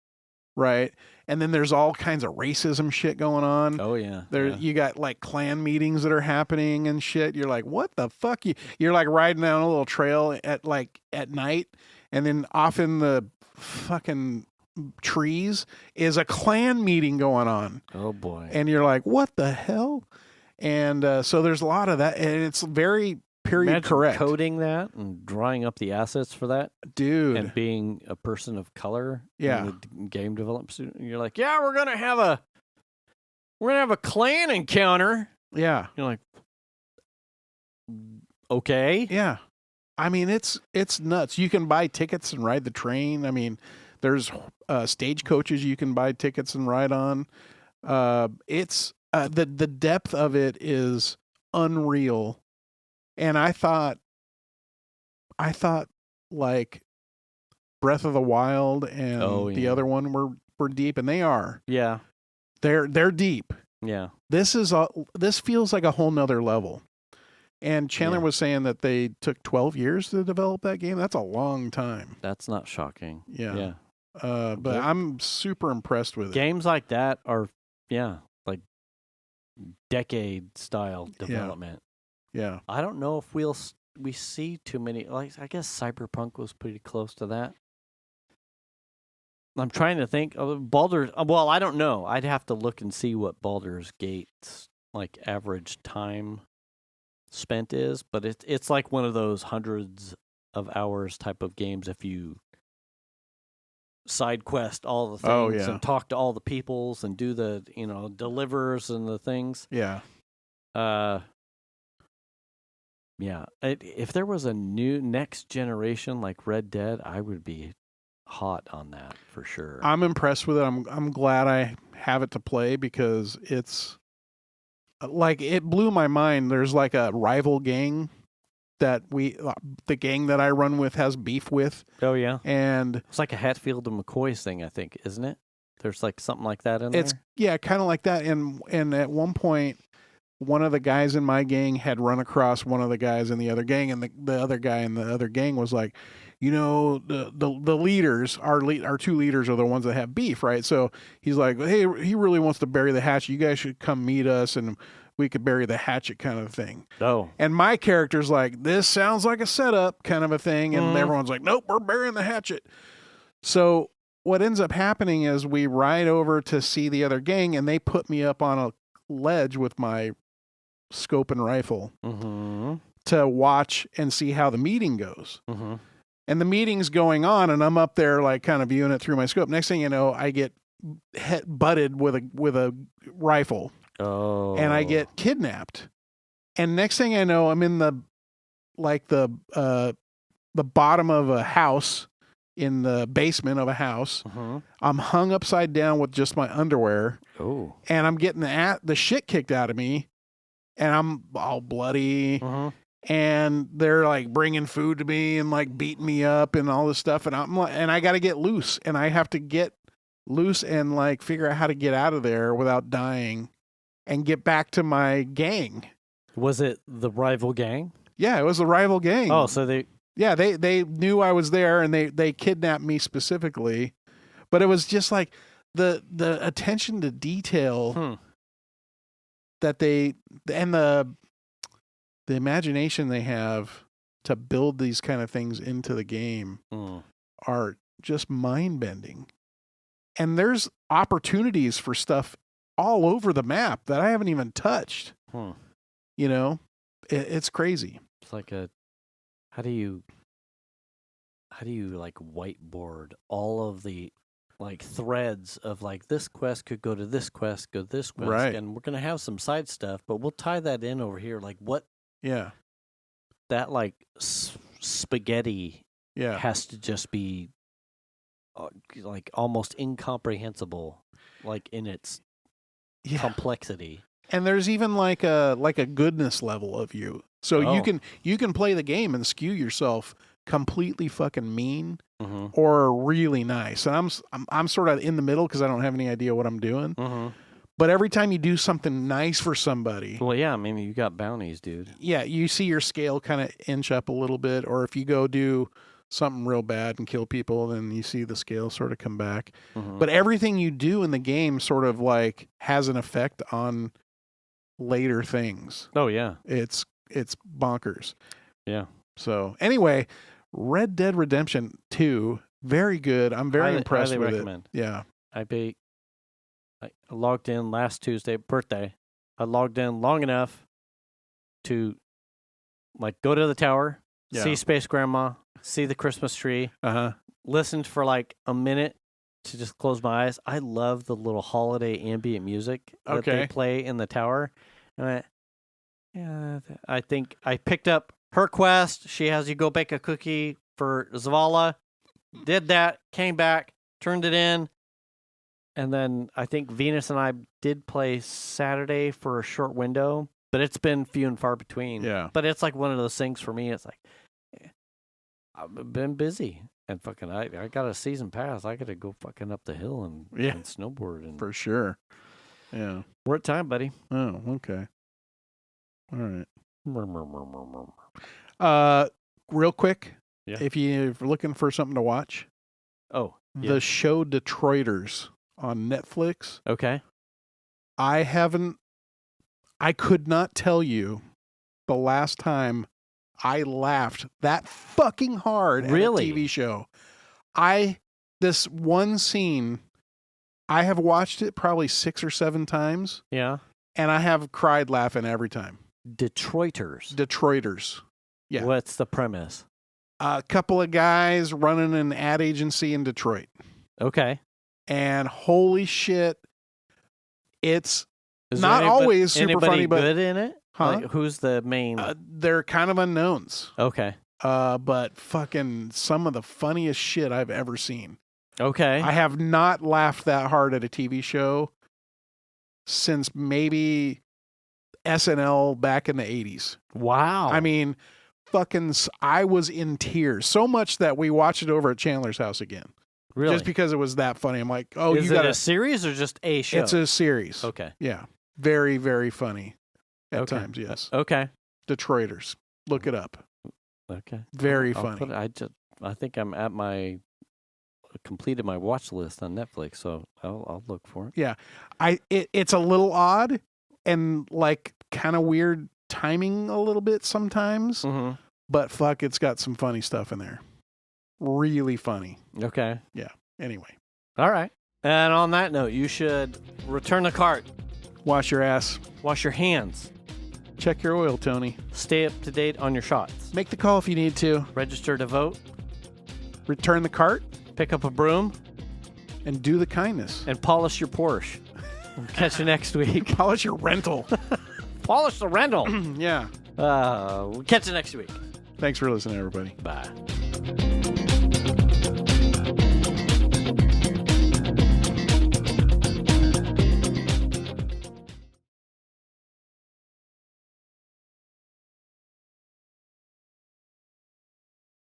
[SPEAKER 3] right? And then there's all kinds of racism shit going on.
[SPEAKER 2] Oh yeah.
[SPEAKER 3] You got like Klan meetings that are happening and shit. You're like, what the fuck? You're like riding down a little trail at night, and then off in the fucking trees is a Klan meeting going on.
[SPEAKER 2] Oh boy.
[SPEAKER 3] And you're like, what the hell? And so there's a lot of that, and it's very period
[SPEAKER 2] Imagine
[SPEAKER 3] correct.
[SPEAKER 2] coding that and drawing up the assets for that,
[SPEAKER 3] Dude.
[SPEAKER 2] and being a person of color.
[SPEAKER 3] Yeah.
[SPEAKER 2] In the game development student, and you're like, yeah, we're gonna have a clan encounter.
[SPEAKER 3] Yeah.
[SPEAKER 2] You're like, okay.
[SPEAKER 3] Yeah. I mean, it's nuts. You can buy tickets and ride the train. I mean, there's stagecoaches you can buy tickets and ride on. It's the depth of it is unreal. And I thought like Breath of the Wild and the other one were deep, and they are.
[SPEAKER 2] Yeah.
[SPEAKER 3] They're deep.
[SPEAKER 2] Yeah.
[SPEAKER 3] This feels like a whole nother level. And Chandler was saying that they took 12 years to develop that game. That's a long time.
[SPEAKER 2] That's not shocking.
[SPEAKER 3] Yeah. But I'm super impressed with it.
[SPEAKER 2] Games like that are, like decade style development.
[SPEAKER 3] Yeah.
[SPEAKER 2] I don't know if we see too many. Like, I guess Cyberpunk was pretty close to that. I'm trying to think of Baldur's. Well, I don't know. I'd have to look and see what Baldur's Gate's like average time spent is, but it's like one of those hundreds of hours type of games if you side quest all the things and talk to all the peoples and do the delivers and the things.
[SPEAKER 3] Yeah.
[SPEAKER 2] Yeah. If there was a new next generation like Red Dead, I would be hot on that for sure.
[SPEAKER 3] I'm impressed with it. I'm glad I have it to play because it's like it blew my mind. There's like a rival gang that the gang that I run with has beef with.
[SPEAKER 2] Oh yeah.
[SPEAKER 3] And
[SPEAKER 2] it's like a Hatfield and McCoy's thing, I think, isn't it? There's like something like that in there.
[SPEAKER 3] Yeah, kind of like that. And at one point, one of the guys in my gang had run across one of the guys in the other gang, and the other guy in the other gang was like, the leaders, our two leaders are the ones that have beef, right? So he's like, hey, he really wants to bury the hatchet. You guys should come meet us, and we could bury the hatchet kind of thing.
[SPEAKER 2] Oh.
[SPEAKER 3] And my character's like, this sounds like a setup kind of a thing, and everyone's like, nope, we're burying the hatchet. So what ends up happening is we ride over to see the other gang, and they put me up on a ledge with my scope and rifle to watch and see how the meeting goes. And the meeting's going on, and I'm up there like kind of viewing it through my scope. Next thing you know, I get butted with a rifle.
[SPEAKER 2] Oh.
[SPEAKER 3] And I get kidnapped. And next thing I know, I'm in the bottom of a house, in the basement of a house. I'm hung upside down with just my underwear.
[SPEAKER 2] Oh.
[SPEAKER 3] And I'm getting the shit kicked out of me. And I'm all bloody. And they're like bringing food to me and like beating me up and all this stuff. And I got to get loose, and I have to get loose and like figure out how to get out of there without dying and get back to my gang.
[SPEAKER 2] Was it the rival gang?
[SPEAKER 3] Yeah, it was the rival gang.
[SPEAKER 2] Oh, so they
[SPEAKER 3] knew I was there, and they kidnapped me specifically. But it was just like the attention to detail that the imagination they have to build these kind of things into the game are just mind-bending. And there's opportunities for stuff all over the map that I haven't even touched. It's crazy.
[SPEAKER 2] It's like how do you how do you like whiteboard all of the like threads of like this quest could go to this quest, go to this quest,
[SPEAKER 3] Right.
[SPEAKER 2] and we're gonna have some side stuff, but we'll tie that in over here. Like what
[SPEAKER 3] Yeah.
[SPEAKER 2] that like spaghetti
[SPEAKER 3] Yeah.
[SPEAKER 2] has to just be like almost incomprehensible, like in its
[SPEAKER 3] Yeah.
[SPEAKER 2] complexity.
[SPEAKER 3] And there's even like a goodness level of you. So
[SPEAKER 2] Oh.
[SPEAKER 3] you can play the game and skew yourself completely fucking mean
[SPEAKER 2] Mm-hmm.
[SPEAKER 3] or really nice. And I'm sort of in the middle because I don't have any idea what I'm doing.
[SPEAKER 2] Mm-hmm.
[SPEAKER 3] But every time you do something nice for somebody,
[SPEAKER 2] Well, yeah, I mean, you got bounties, dude.
[SPEAKER 3] yeah, you see your scale kind of inch up a little bit. Or if you go do something real bad and kill people, then you see the scale sort of come back.
[SPEAKER 2] Mm-hmm.
[SPEAKER 3] But everything you do in the game sort of like has an effect on later things.
[SPEAKER 2] Oh yeah,
[SPEAKER 3] It's bonkers.
[SPEAKER 2] yeah.
[SPEAKER 3] So anyway, Red Dead Redemption 2, very good. I'm very impressed
[SPEAKER 2] highly
[SPEAKER 3] with
[SPEAKER 2] recommend.
[SPEAKER 3] it. Yeah.
[SPEAKER 2] I logged in last Tuesday, birthday. I logged in long enough to like go to the tower,
[SPEAKER 3] Yeah.
[SPEAKER 2] see Space Grandma, see the Christmas tree, listened for like a minute to just close my eyes. I love the little holiday ambient music that they
[SPEAKER 3] Okay.
[SPEAKER 2] play in the tower. And I went, yeah, I think I picked up her quest. She has you go bake a cookie for Zavala. Did that, came back, turned it in. And then I think Venus and I did play Saturday for a short window, but it's been few and far between.
[SPEAKER 3] Yeah.
[SPEAKER 2] But it's like one of those things for me. It's like, I've been busy and fucking, I got a season pass. I got to go fucking up the hill and,
[SPEAKER 3] Yeah.
[SPEAKER 2] and snowboard. And
[SPEAKER 3] For sure. Yeah.
[SPEAKER 2] we're at time, buddy.
[SPEAKER 3] Oh, okay. All right.
[SPEAKER 2] Oh,
[SPEAKER 3] Real quick,
[SPEAKER 2] Yeah.
[SPEAKER 3] if you're looking for something to watch,
[SPEAKER 2] yeah.
[SPEAKER 3] the show Detroiters on Netflix.
[SPEAKER 2] Okay.
[SPEAKER 3] I could not tell you the last time I laughed that fucking hard
[SPEAKER 2] Really?
[SPEAKER 3] at a TV show. This one scene, I have watched it probably 6 or 7 times,
[SPEAKER 2] Yeah.
[SPEAKER 3] and I have cried laughing every time.
[SPEAKER 2] Detroiters.
[SPEAKER 3] Detroiters. Yeah.
[SPEAKER 2] What's the premise?
[SPEAKER 3] A couple of guys running an ad agency in Detroit.
[SPEAKER 2] Okay.
[SPEAKER 3] And holy shit, it's
[SPEAKER 2] Is there
[SPEAKER 3] not always super
[SPEAKER 2] anybody
[SPEAKER 3] funny, but
[SPEAKER 2] good in it?
[SPEAKER 3] Huh?
[SPEAKER 2] Like, who's the main?
[SPEAKER 3] they're kind of unknowns.
[SPEAKER 2] Okay.
[SPEAKER 3] But fucking some of the funniest shit I've ever seen.
[SPEAKER 2] Okay.
[SPEAKER 3] I have not laughed that hard at a TV show since maybe SNL back in the 80s.
[SPEAKER 2] Wow.
[SPEAKER 3] I mean, I was in tears so much that we watched it over at Chandler's house again.
[SPEAKER 2] really?
[SPEAKER 3] Just because it was that funny. I'm like, oh,
[SPEAKER 2] Is
[SPEAKER 3] you
[SPEAKER 2] it
[SPEAKER 3] got
[SPEAKER 2] a series or just a show?
[SPEAKER 3] It's a series.
[SPEAKER 2] Okay.
[SPEAKER 3] Yeah. Very, very funny at
[SPEAKER 2] Okay.
[SPEAKER 3] times, yes.
[SPEAKER 2] Okay.
[SPEAKER 3] Detroiters. Look it up.
[SPEAKER 2] Okay.
[SPEAKER 3] Very
[SPEAKER 2] I'll
[SPEAKER 3] funny.
[SPEAKER 2] put it- I think I'm at completed my watch list on Netflix, so I'll look for it.
[SPEAKER 3] It's a little odd and like kind of weird timing a little bit sometimes,
[SPEAKER 2] Mm-hmm.
[SPEAKER 3] but fuck, it's got some funny stuff in there. Really funny.
[SPEAKER 2] Okay.
[SPEAKER 3] Anyway,
[SPEAKER 2] All right. And on that note, you should return the cart,
[SPEAKER 3] wash your ass.
[SPEAKER 2] wash your hands,
[SPEAKER 3] Check your oil, Tony.
[SPEAKER 2] stay up to date on your shots,
[SPEAKER 3] Make the call if you need to.
[SPEAKER 2] register to vote,
[SPEAKER 3] Return the cart
[SPEAKER 2] pick up a broom,
[SPEAKER 3] and do the kindness.
[SPEAKER 2] and polish your Porsche. We'll catch you next week.
[SPEAKER 3] Polish your rental.
[SPEAKER 2] Polish the rental.
[SPEAKER 3] Yeah.
[SPEAKER 2] We'll catch you next week.
[SPEAKER 3] Thanks for listening, everybody.
[SPEAKER 2] Bye.